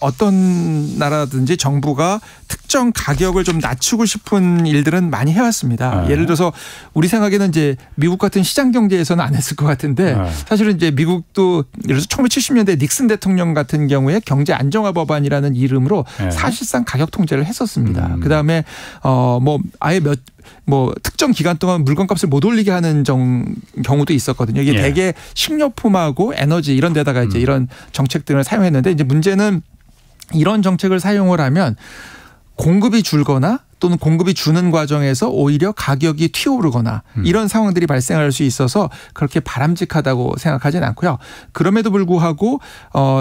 어떤 나라든지 정부가 특정 가격을 좀 낮추고 싶은 일들은 많이 해왔습니다. 예를 들어서 우리 생각에는 이제 미국 같은 시장 경제에서는 안 했을 것 같은데 사실은 이제 미국도 예를 들어서 1970년대 닉슨 대통령 같은 경우에 경제 안정화 법안이라는 이름으로 사실상 가격 통제를 했었습니다. 그다음에 아예 특정 기간 동안 물건값을 못 올리게 하는 경우도 있었거든요. 이게 대개 식료품하고 에너지 이런 데다가 이제 이런 정책들을 사용했는데 이제 문제는 이런 정책을 사용을 하면 공급이 줄거나 또는 공급이 주는 과정에서 오히려 가격이 튀어오르거나 이런 상황들이 발생할 수 있어서 그렇게 바람직하다고 생각하지는 않고요. 그럼에도 불구하고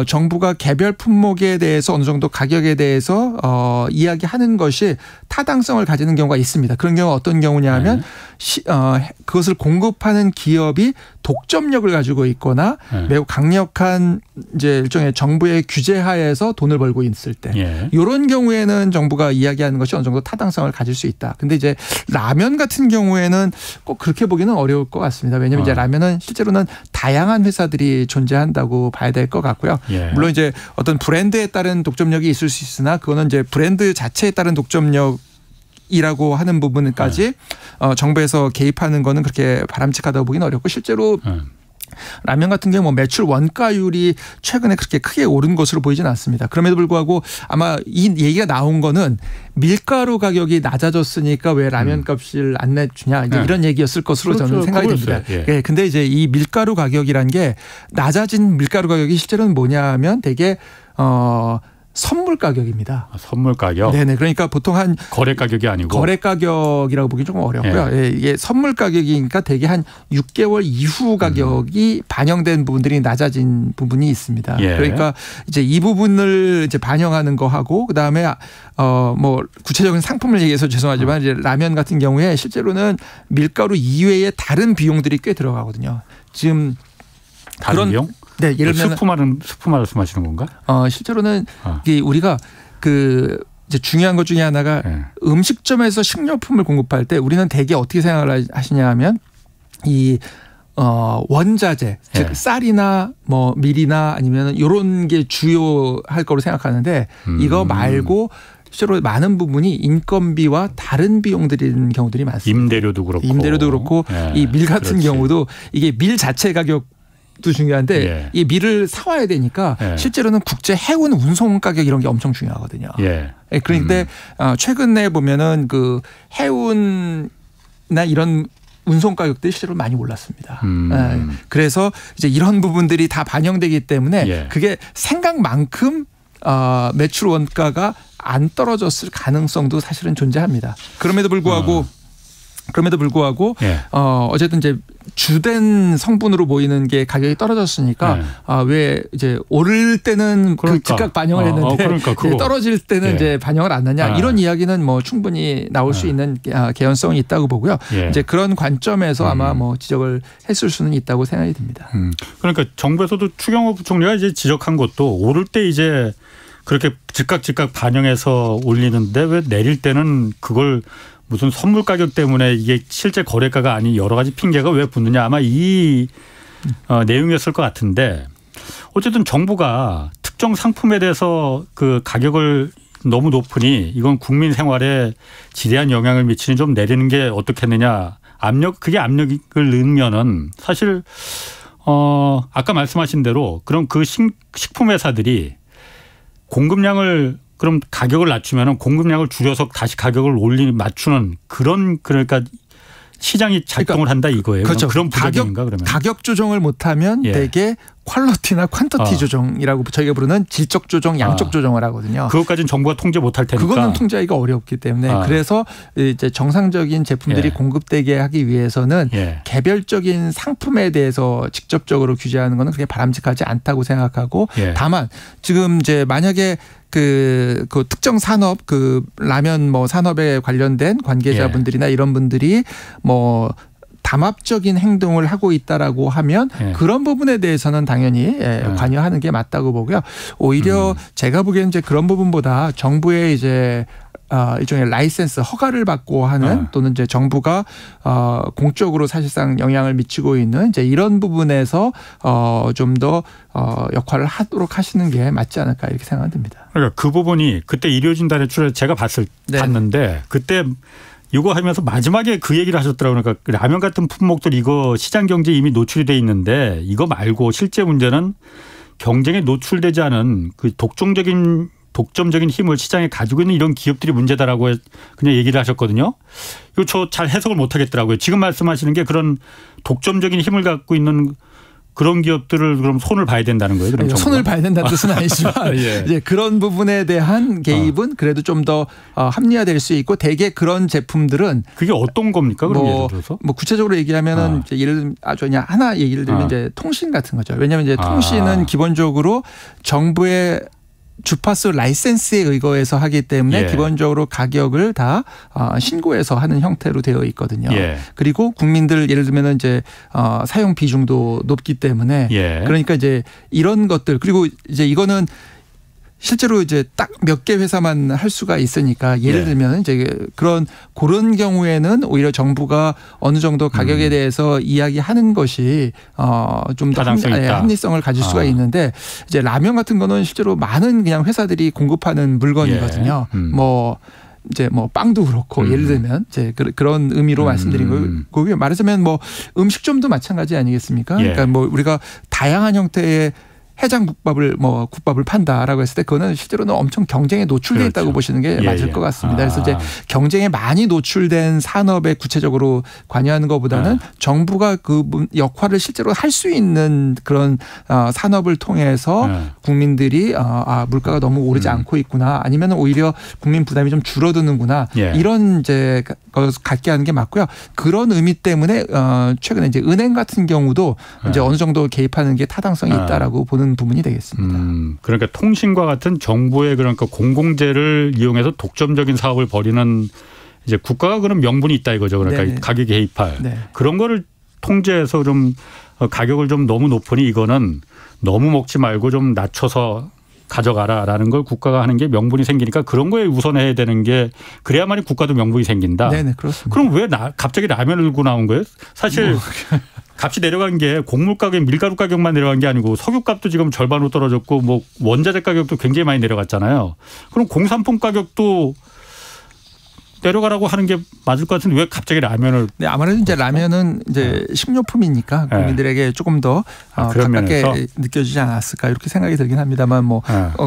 정부가 개별 품목에 대해서 어느 정도 가격에 대해서 이야기하는 것이 타당성을 가지는 경우가 있습니다. 그런 경우가 어떤 경우냐 하면 그것을 공급하는 기업이 독점력을 가지고 있거나 매우 강력한 이제 일종의 정부의 규제 하에서 돈을 벌고 있을 때 이런 경우에는 정부가 이야기하는 것이 어느 정도 타당성을 가질 수 있다. 근데 이제 라면 같은 경우에는 꼭 그렇게 보기는 어려울 것 같습니다. 왜냐하면 이제 라면은 실제로는 다양한 회사들이 존재한다고 봐야 될 것 같고요. 물론 이제 어떤 브랜드에 따른 독점력이 있을 수 있으나 그거는 이제 브랜드 자체에 따른 독점력 이라고 하는 부분까지 정부에서 개입하는 거는 그렇게 바람직하다고 보기는 어렵고 실제로 라면 같은 경우 매출 원가율이 최근에 그렇게 크게 오른 것으로 보이지는 않습니다. 그럼에도 불구하고 아마 이 얘기가 나온 거는 밀가루 가격이 낮아졌으니까 왜 라면 값을 안 내주냐 이런 얘기였을 것으로 저는 생각이 듭니다. 근데 이제 이 밀가루 가격이란 게 낮아진 밀가루 가격이 실제로는 뭐냐면 되게 선물 가격입니다. 선물 가격? 네네. 그러니까 보통 한 거래 가격이 아니고 거래 가격이라고 보기 조금 어렵고요. 이게 선물 가격이니까 대개 한 6개월 이후 가격이 반영된 부분들이 낮아진 부분이 있습니다. 그러니까 이제 이 부분을 이제 반영하는 거 하고 그다음에 구체적인 상품을 얘기해서 죄송하지만 이제 라면 같은 경우에 실제로는 밀가루 이외에 다른 비용들이 꽤 들어가거든요. 지금 다른 비용? 네, 예를 들면 스프 말씀하시는 건가? 실제로는 우리가 이제 중요한 것 중에 하나가 음식점에서 식료품을 공급할 때 우리는 대개 어떻게 생각을 하시냐 하면 이 원자재 즉 쌀이나 밀이나 아니면 이런 게 주요할 거로 생각하는데 이거 말고 실제로 많은 부분이 인건비와 다른 비용들인 경우들이 많습니다. 임대료도 그렇고 이 밀 같은 경우도 이게 밀 자체 가격 도 중요한데 이 밀을 사와야 되니까 실제로는 국제 해운 운송 가격 이런 게 엄청 중요하거든요. 그런데 최근에 보면은 그 해운이나 이런 운송 가격들이 실제로 많이 올랐습니다. 그래서 이제 이런 부분들이 다 반영되기 때문에 그게 생각만큼 매출 원가가 안 떨어졌을 가능성도 사실은 존재합니다. 그럼에도 불구하고 그럼에도 불구하고 예. 어쨌든 이제 주된 성분으로 보이는 게 가격이 떨어졌으니까 왜 이제 오를 때는 그 즉각 반영을 했는데 이제 떨어질 때는 예. 이제 반영을 안 하냐 이런 이야기는 뭐 충분히 나올 수 있는 개연성이 있다고 보고요. 예. 이제 그런 관점에서 아마 뭐 지적을 했을 수는 있다고 생각이 듭니다. 그러니까 정부에서도 추경호 부총리가 이제 지적한 것도 오를 때 이제 그렇게 즉각 반영해서 올리는데 왜 내릴 때는 그걸 무슨 선물 가격 때문에 이게 실제 거래가가 아닌 여러 가지 핑계가 왜 붙느냐 아마 이 내용이었을 것 같은데 어쨌든 정부가 특정 상품에 대해서 그 가격을 너무 높으니 이건 국민 생활에 지대한 영향을 미치니 좀 내리는 게 어떻겠느냐 그게 압력을 넣으면은 사실 아까 말씀하신 대로 그럼 그 식품 회사들이 공급량을 그럼 가격을 낮추면 공급량을 줄여서 다시 가격을 맞추는 그러니까 시장이 작동을 한다 이거예요. 그렇죠. 그런 부작용인가 그러면. 가격 조정을 못하면 예. 대개 퀄리티나 퀀터티 조정이라고 저희가 부르는 질적 조정, 양적 조정을 하거든요. 그것까지는 정부가 통제 못할 테니까. 그거는 통제하기가 어렵기 때문에 그래서 이제 정상적인 제품들이 공급되게 하기 위해서는 개별적인 상품에 대해서 직접적으로 규제하는 것은 그렇게 바람직하지 않다고 생각하고 다만 지금 이제 만약에 그 특정 산업 그 라면 뭐 산업에 관련된 관계자분들이나 이런 분들이 뭐 담합적인 행동을 하고 있다라고 하면 그런 부분에 대해서는 당연히 관여하는 게 맞다고 보고요. 오히려 제가 보기에는 이제 그런 부분보다 정부의 이제 일종의 라이센스 허가를 받고 하는 또는 이제 정부가 공적으로 사실상 영향을 미치고 있는 이제 이런 부분에서 좀 더 역할을 하도록 하시는 게 맞지 않을까 이렇게 생각됩니다. 그러니까 그 부분이 그때 일요진단에 제가 봤는데 그때 이거 하면서 마지막에 그 얘기를 하셨더라고요. 그러니까 라면 같은 품목들 이거 시장 경제에 이미 노출이 돼 있는데 이거 말고 실제 문제는 경쟁에 노출되지 않은 그 독점적인 힘을 시장에 가지고 있는 이런 기업들이 문제다라고 그냥 얘기를 하셨거든요. 이거 저 잘 해석을 못 하겠더라고요. 지금 말씀하시는 게 그런 독점적인 힘을 갖고 있는 그런 기업들을 그럼 손을 봐야 된다는 거예요. 그럼 손을 봐야 된다는 뜻은 아니지만 이제 그런 부분에 대한 개입은 그래도 좀 더 합리화될 수 있고 대개 그런 제품들은 그게 어떤 겁니까? 그럼 예를 들어서 뭐 구체적으로 얘기하면은 이제 예를 들면 아주 그냥 하나 얘기를 들면 이제 통신 같은 거죠. 왜냐하면 이제 통신은 기본적으로 정부의 주파수 라이센스에 의거해서 하기 때문에 기본적으로 가격을 다 신고해서 하는 형태로 되어 있거든요. 그리고 국민들 예를 들면 이제 사용 비중도 높기 때문에 그러니까 이제 이런 것들 그리고 이제 이거는 실제로 이제 딱 몇 개 회사만 할 수가 있으니까 예를 들면 이제 그런 경우에는 오히려 정부가 어느 정도 가격에 대해서 이야기하는 것이 좀 더 합리성을 가질 수가 있는데 이제 라면 같은 거는 실제로 많은 그냥 회사들이 공급하는 물건이거든요. 뭐 이제 뭐 빵도 그렇고 예를 들면 이제 그런 의미로 말씀드린 거고요. 말하자면 뭐 음식점도 마찬가지 아니겠습니까? 그러니까 뭐 우리가 다양한 형태의 해장국밥을 국밥을 판다라고 했을 때 그거는 실제로는 엄청 경쟁에 노출돼 있다고 보시는 게 맞을 것 같습니다. 그래서 이제 경쟁에 많이 노출된 산업에 구체적으로 관여하는 것보다는 정부가 그 역할을 실제로 할 수 있는 그런 산업을 통해서 국민들이 물가가 너무 오르지 않고 있구나 아니면 오히려 국민 부담이 좀 줄어드는구나 이런 이제 갖게 하는 게 맞고요. 그런 의미 때문에 최근에 이제 은행 같은 경우도 이제 어느 정도 개입하는 게 타당성이 있다라고 보는 부분이 되겠습니다. 그러니까 통신과 같은 정부의 그러니까 공공재를 이용해서 독점적인 사업을 벌이는 이제 국가가 그런 명분이 있다 이거죠. 그러니까 가격에 개입할 그런 거를 통제해서 좀 가격을 좀 너무 높으니 이거는 너무 먹지 말고 좀 낮춰서 가져가라라는 걸 국가가 하는 게 명분이 생기니까 그런 거에 우선해야 되는 게 그래야만이 국가도 명분이 생긴다. 네네 그렇습니다. 그럼 왜 갑자기 라면을 들고 나온 거예요? 사실 값이 내려간 게 곡물 가격, 밀가루 가격만 내려간 게 아니고 석유값도 지금 절반으로 떨어졌고 뭐 원자재 가격도 굉장히 많이 내려갔잖아요. 그럼 공산품 가격도 내려가라고 하는 게 맞을 것 같은데 왜 갑자기 라면을? 네, 아무래도 이제 라면은 이제 식료품이니까 국민들에게 조금 더 가깝게 느껴지지 않았을까 이렇게 생각이 들긴 합니다만 뭐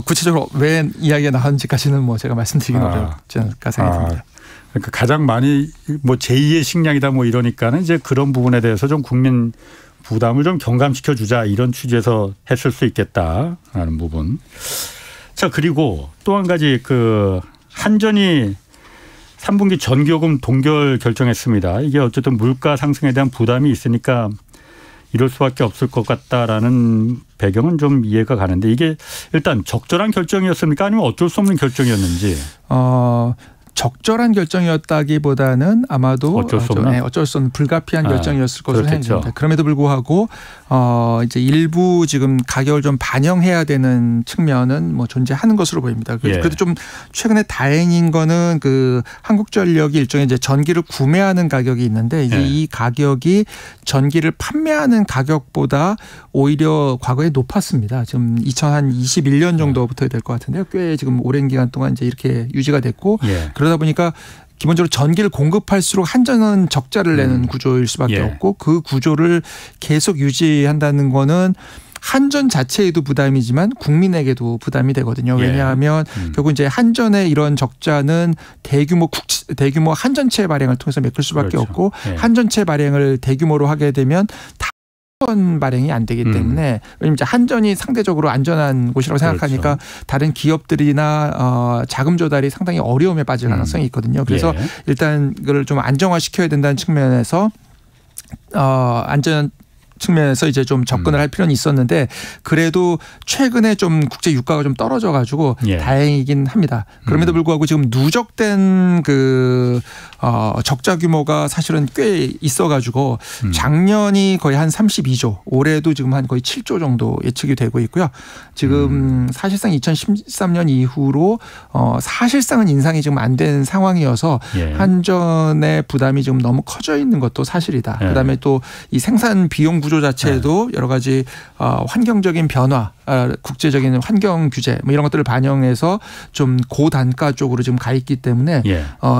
구체적으로 왜 이야기가 나왔는지까지는 뭐 제가 말씀드리긴 어렵지 않을까 생각이 듭니다. 그러니까 가장 많이 뭐 제2의 식량이다 뭐 이러니까는 이제 그런 부분에 대해서 좀 국민 부담을 좀 경감시켜 주자 이런 취지에서 했을 수 있겠다라는 부분. 자 그리고 또 한 가지 그 한전이 3분기 전기요금 동결 결정했습니다. 이게 어쨌든 물가 상승에 대한 부담이 있으니까 이럴 수밖에 없을 것 같다라는 배경은 좀 이해가 가는데 이게 일단 적절한 결정이었습니까? 아니면 어쩔 수 없는 결정이었는지. 적절한 결정이었다기보다는 아마도 어쩔 수 없는 불가피한 결정이었을 것으로 생각됩니다. 그럼에도 불구하고 이제 일부 지금 가격을 좀 반영해야 되는 측면은 뭐 존재하는 것으로 보입니다. 그래도 좀 최근에 다행인 거는 그 한국전력이 일종의 이제 전기를 구매하는 가격이 있는데 이제 이 가격이 전기를 판매하는 가격보다 오히려 과거에 높았습니다. 지금 2021년 정도부터 될 것 같은데요. 꽤 지금 오랜 기간 동안 이제 이렇게 유지가 됐고 그러다 보니까 기본적으로 전기를 공급할수록 한전은 적자를 내는 구조일 수밖에 없고 그 구조를 계속 유지한다는 거는 한전 자체에도 부담이지만 국민에게도 부담이 되거든요. 왜냐하면 결국 이제 한전의 이런 적자는 대규모 한전체 발행을 통해서 메꿀 수밖에 없고 한전체 발행을 대규모로 하게 되면 한전 발행이 안 되기 때문에 왜냐하면 이제 한전이 상대적으로 안전한 곳이라고 생각하니까 다른 기업들이나 자금 조달이 상당히 어려움에 빠질 가능성이 있거든요. 그래서 일단 이걸 좀 안정화시켜야 된다는 측면에서 안전 측면에서 이제 좀 접근을 할 필요는 있었는데 그래도 최근에 좀 국제 유가가 좀 떨어져 가지고 다행이긴 합니다. 그럼에도 불구하고 지금 누적된 그 적자 규모가 사실은 꽤 있어 가지고 작년이 거의 한 32조, 올해도 지금 한 거의 7조 정도 예측이 되고 있고요. 지금 사실상 2013년 이후로 사실상은 인상이 지금 안 된 상황이어서 한전의 부담이 지금 너무 커져 있는 것도 사실이다. 그다음에 또 이 생산 비용 구조 자체도 여러 가지 환경적인 변화, 국제적인 환경 규제 뭐 이런 것들을 반영해서 좀 고단가 쪽으로 지금 가 있기 때문에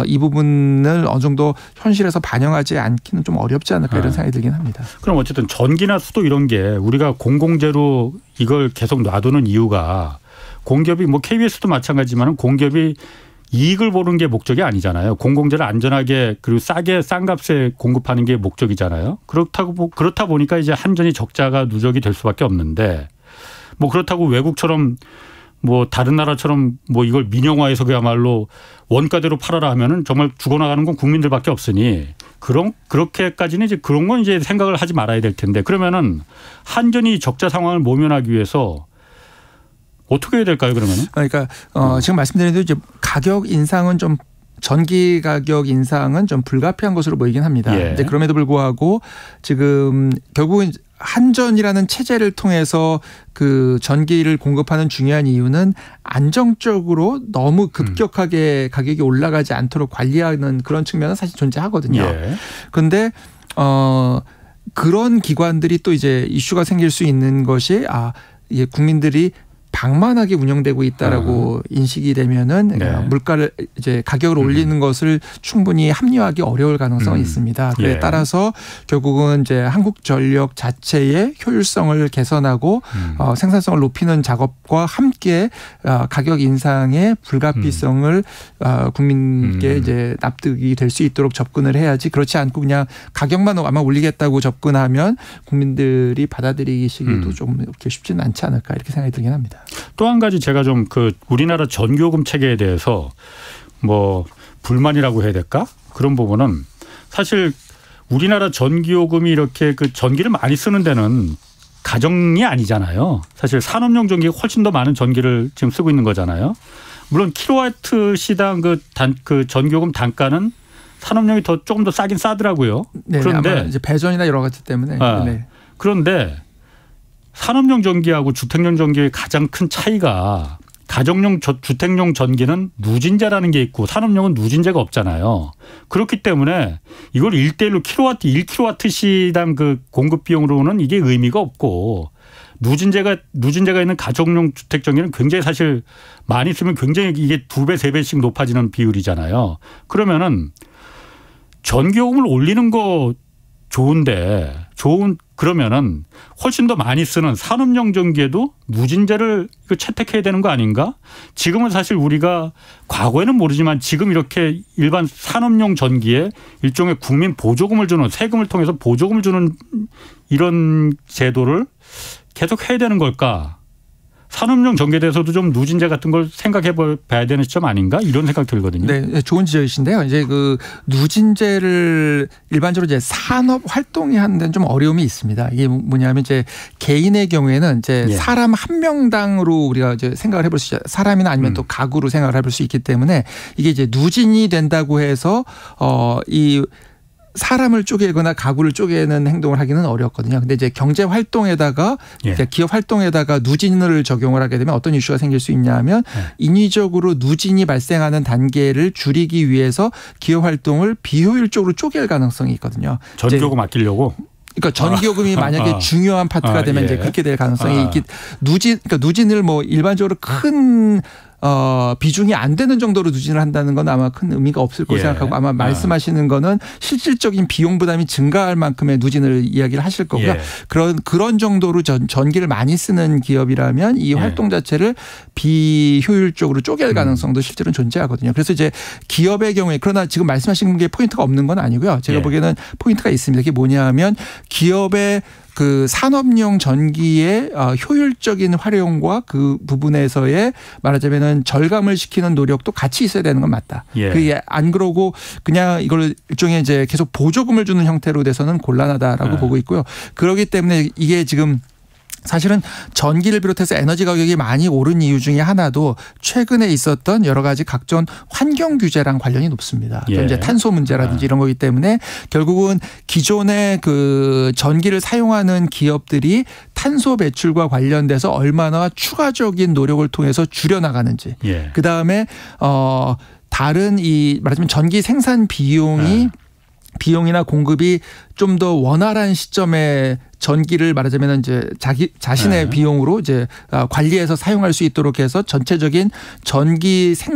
이 부분을 어느 정도 현실에서 반영하지 않기는 좀 어렵지 않을까 이런 생각이 들긴 합니다. 그럼 어쨌든 전기나 수도 이런 게 우리가 공공재로 이걸 계속 놔두는 이유가 공기업이 뭐 KBS도 마찬가지지만 공기업이 이익을 보는 게 목적이 아니잖아요. 공공재를 안전하게 그리고 싸게 싼 값에 공급하는 게 목적이잖아요. 그렇다 보니까 이제 한전이 적자가 누적이 될 수밖에 없는데 뭐 그렇다고 외국처럼 뭐 다른 나라처럼 뭐 이걸 민영화해서 그야말로 원가대로 팔아라 하면은 정말 죽어나가는 건 국민들밖에 없으니 그렇게까지는 이제 그런 건 이제 생각을 하지 말아야 될 텐데 그러면은 한전이 적자 상황을 모면하기 위해서 어떻게 해야 될까요, 그러면은? 그러니까 지금 말씀드린 대로 이제 가격 인상은 좀 전기 가격 인상은 좀 불가피한 것으로 보이긴 합니다. 근데 그럼에도 불구하고 지금 결국은 한전이라는 체제를 통해서 그 전기를 공급하는 중요한 이유는 안정적으로 너무 급격하게 가격이 올라가지 않도록 관리하는 그런 측면은 사실 존재하거든요. 그런데 그런 기관들이 또 이제 이슈가 생길 수 있는 것이 국민들이 방만하게 운영되고 있다라고 인식이 되면은 물가를 이제 가격을 올리는 것을 충분히 합리화하기 어려울 가능성이 있습니다. 그에 따라서 결국은 이제 한국전력 자체의 효율성을 개선하고 생산성을 높이는 작업과 함께 가격 인상의 불가피성을 국민께 이제 납득이 될 수 있도록 접근을 해야지 그렇지 않고 그냥 가격만 아마 올리겠다고 접근하면 국민들이 받아들이시기도 좀 이렇게 쉽지는 않지 않을까 이렇게 생각이 들긴 합니다. 또 한 가지 제가 좀 그 우리나라 전기요금 체계에 대해서 뭐 불만이라고 해야 될까? 그런 부분은 사실 우리나라 전기요금이 이렇게 그 전기를 많이 쓰는 데는 가정이 아니잖아요. 사실 산업용 전기가 훨씬 더 많은 전기를 지금 쓰고 있는 거잖아요. 물론 킬로와트 시당 그 전기요금 단가는 산업용이 조금 더 싸긴 싸더라고요. 네, 그런데 아마 이제 배전이나 여러 가지 때문에. 그런데 산업용 전기하고 주택용 전기의 가장 큰 차이가 가정용 주택용 전기는 누진제라는 게 있고 산업용은 누진제가 없잖아요. 그렇기 때문에 이걸 1대1로 킬로와트 1킬로와트 시당 그 공급 비용으로는 이게 의미가 없고 누진제가 있는 가정용 주택 전기는 굉장히 사실 많이 쓰면 굉장히 이게 2배, 3배씩 높아지는 비율이잖아요. 그러면은 전기요금을 올리는 거 그러면은 훨씬 더 많이 쓰는 산업용 전기에도 누진제를 채택해야 되는 거 아닌가? 지금은 사실 우리가 과거에는 모르지만 지금 이렇게 일반 산업용 전기에 일종의 국민 보조금을 주는 세금을 통해서 보조금을 주는 이런 제도를 계속 해야 되는 걸까? 산업용 전기에 대해서도 좀 누진제 같은 걸 생각해 봐야 되는 시점 아닌가 이런 생각 들거든요. 네, 좋은 지적이신데요. 이제 그 누진제를 일반적으로 이제 산업 활동이 하는 데는 좀 어려움이 있습니다. 이게 뭐냐면 이제 개인의 경우에는 이제 사람 한 명당으로 우리가 이제 생각을 해볼 수 있죠. 사람이나 아니면 또 가구로 생각을 해볼 수 있기 때문에 이게 이제 누진이 된다고 해서 이 사람을 쪼개거나 가구를 쪼개는 행동을 하기는 어렵거든요. 근데 이제 경제 활동에다가 기업 활동에다가 누진을 적용을 하게 되면 어떤 이슈가 생길 수 있냐면 인위적으로 누진이 발생하는 단계를 줄이기 위해서 기업 활동을 비효율적으로 쪼갤 가능성이 있거든요. 전기요금 아끼려고. 그러니까 전기요금이 만약에 중요한 파트가 되면 이제 그렇게 될 가능성이 있기. 그러니까 누진을 뭐 일반적으로 큰 비중이 안 되는 정도로 누진을 한다는 건 아마 큰 의미가 없을 거라고 생각하고 아마 말씀하시는 거는 실질적인 비용 부담이 증가할 만큼의 누진을 이야기를 하실 거고요. 그런 정도로 전기를 많이 쓰는 기업이라면 이 활동 자체를 비효율적으로 쪼갤 가능성도 실제로는 존재하거든요. 그래서 이제 기업의 경우에 그러나 지금 말씀하신 게 포인트가 없는 건 아니고요. 제가 보기에는 포인트가 있습니다. 그게 뭐냐면 기업의 그 산업용 전기의 효율적인 활용과 그 부분에서의 말하자면은 절감을 시키는 노력도 같이 있어야 되는 건 맞다. 그게 안 그러고 그냥 이걸 일종의 이제 계속 보조금을 주는 형태로 돼서는 곤란하다라고 보고 있고요. 그렇기 때문에 이게 지금 사실은 전기를 비롯해서 에너지 가격이 많이 오른 이유 중에 하나도 최근에 있었던 여러 가지 각종 환경 규제랑 관련이 높습니다. 이제 탄소 문제라든지 이런 거기 때문에 결국은 기존의 그 전기를 사용하는 기업들이 탄소 배출과 관련돼서 얼마나 추가적인 노력을 통해서 줄여나가는지 그다음에 다른 이 말하자면 전기 생산 비용이나 공급이 좀 더 원활한 시점에 전기를 말하자면 이제 자신의 비용으로 이제 관리해서 사용할 수 있도록 해서 전체적인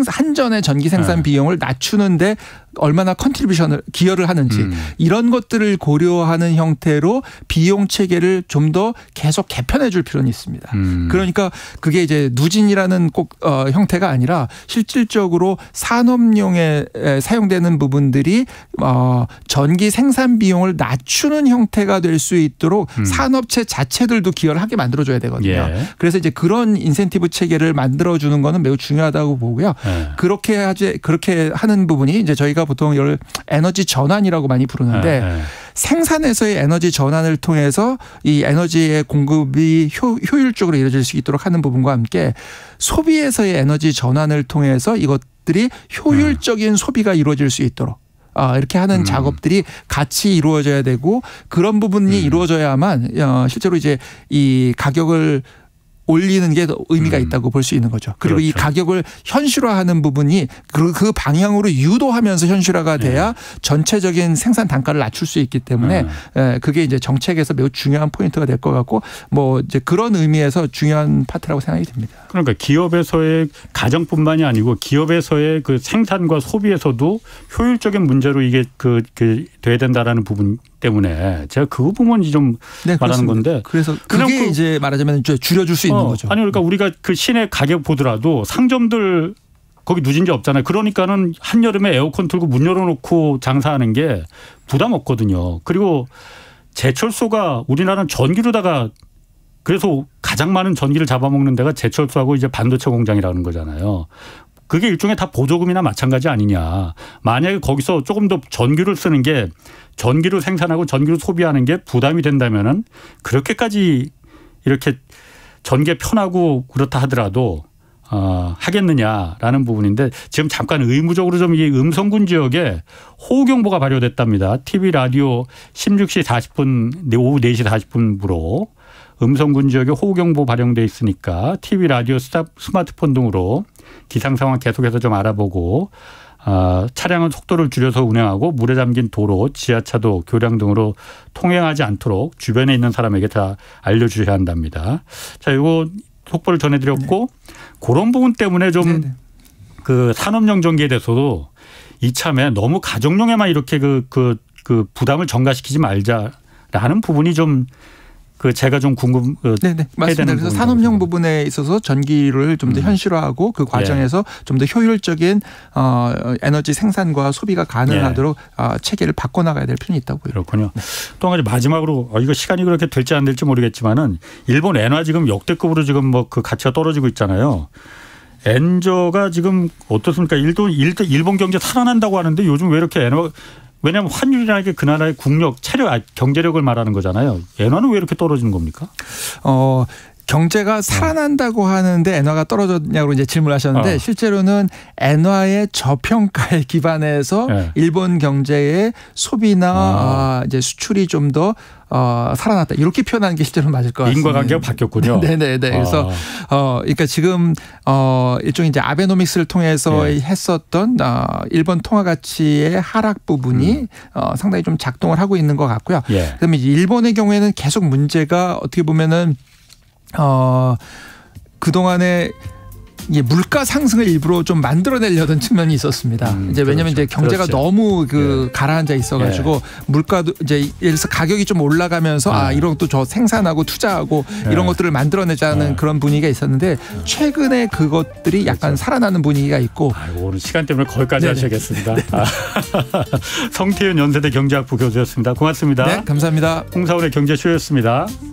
한전의 전기 생산 비용을 낮추는데 얼마나 컨트리뷰션을 기여를 하는지 이런 것들을 고려하는 형태로 비용 체계를 좀 더 계속 개편해 줄 필요는 있습니다. 그러니까 그게 이제 누진이라는 꼭 형태가 아니라 실질적으로 산업용에 사용되는 부분들이 전기 생산 비용을 낮추는 형태가 될 수 있도록 산업체 자체들도 기여를 하게 만들어줘야 되거든요. 그래서 이제 그런 인센티브 체계를 만들어주는 거는 매우 중요하다고 보고요. 그렇게 하는 부분이 이제 저희가 보통 이걸 에너지 전환이라고 많이 부르는데 생산에서의 에너지 전환을 통해서 이 에너지의 공급이 효율적으로 이루어질 수 있도록 하는 부분과 함께 소비에서의 에너지 전환을 통해서 이것들이 효율적인 소비가 이루어질 수 있도록 이렇게 하는 작업들이 같이 이루어져야 되고 그런 부분이 이루어져야만 실제로 이제 이 가격을 올리는 게 더 의미가 있다고 볼 수 있는 거죠. 그리고 이 가격을 현실화하는 부분이 그 방향으로 유도하면서 현실화가 돼야 전체적인 생산 단가를 낮출 수 있기 때문에 그게 이제 정책에서 매우 중요한 포인트가 될 것 같고 뭐 이제 그런 의미에서 중요한 파트라고 생각이 듭니다. 그러니까 기업에서의 가정뿐만이 아니고 기업에서의 그 생산과 소비에서도 효율적인 문제로 이게 돼야 된다라는 부분 때문에 제가 그 부분이 좀 말하는 건데. 그래서 그게 이제 말하자면 줄여줄 수 있는 거죠. 아니 그러니까 우리가 그 시내 가격 보더라도 상점들 거기 누진제 없잖아요. 그러니까는 한여름에 에어컨 틀고 문 열어놓고 장사하는 게 부담 없거든요. 그리고 제철소가 우리나라는 전기로다가 그래서 가장 많은 전기를 잡아먹는 데가 제철소하고 이제 반도체 공장이라는 거잖아요. 그게 일종의 다 보조금이나 마찬가지 아니냐. 만약에 거기서 조금 더 전기를 쓰는 게 전기로 생산하고 전기로 소비하는 게 부담이 된다면은 그렇게까지 이렇게 전기에 편하고 그렇다 하더라도 하겠느냐라는 부분인데 지금 잠깐 의무적으로 좀 이 음성군 지역에 호우경보가 발효됐답니다. TV 라디오 16시 40분 오후 4시 40분부로 음성군 지역에 호우경보 발령돼 있으니까 TV 라디오 스마트폰 등으로 기상 상황 계속해서 좀 알아보고 차량은 속도를 줄여서 운행하고 물에 잠긴 도로, 지하차도, 교량 등으로 통행하지 않도록 주변에 있는 사람에게 다 알려주셔야 한답니다. 자, 이거 속보를 전해드렸고 그런 부분 때문에 좀 그 산업용 전기에 대해서도 이참에 너무 가정용에만 이렇게 그 부담을 전가시키지 말자라는 부분이 좀 그 제가 좀 궁금 네네 맞습니다. 그래서 산업용 부분에 있어서 전기를 좀 더 현실화하고 그 과정에서 좀 더 효율적인 에너지 생산과 소비가 가능하도록 체계를 바꿔나가야 될 필요는 있다고요. 그렇군요. 또 한 가지 마지막으로 이거 시간이 그렇게 될지 안 될지 모르겠지만은 일본 엔화 지금 역대급으로 지금 뭐 그 가치가 떨어지고 있잖아요. 엔저가 지금 어떻습니까? 일본 경제 살아난다고 하는데 요즘 왜 이렇게 엔화 왜냐하면 환율이라는 게 그 나라의 국력, 체력, 경제력을 말하는 거잖아요. 엔화는 왜 이렇게 떨어지는 겁니까? 경제가 살아난다고 하는데 엔화가 떨어졌냐고 이제 질문하셨는데 실제로는 엔화의 저평가에 기반해서 일본 경제의 소비나 이제 수출이 좀 더 살아났다 이렇게 표현하는 게 실제로 맞을 것 같습니다. 인과관계가 바뀌었군요. 네네네. 그래서 그러니까 지금 일종의 이제 아베노믹스를 통해서 했었던 일본 통화 가치의 하락 부분이 상당히 좀 작동을 하고 있는 것 같고요. 그다음에 이제 일본의 경우에는 계속 문제가 어떻게 보면은 그동안에 물가 상승을 일부러 좀 만들어내려던 측면이 있었습니다. 이제 왜냐하면 이제 경제가 너무 가라앉아 있어가지고 물가도 이제 예를 들어서 가격이 좀 올라가면서 이런 것도 저 생산하고 투자하고 이런 것들을 만들어내자는 그런 분위기가 있었는데 최근에 그것들이 약간 살아나는 분위기가 있고. 오늘 시간 때문에 거기까지 하셔야겠습니다. 성태윤 연세대 경제학부 교수였습니다. 고맙습니다. 네, 감사합니다. 홍사원의 경제쇼였습니다.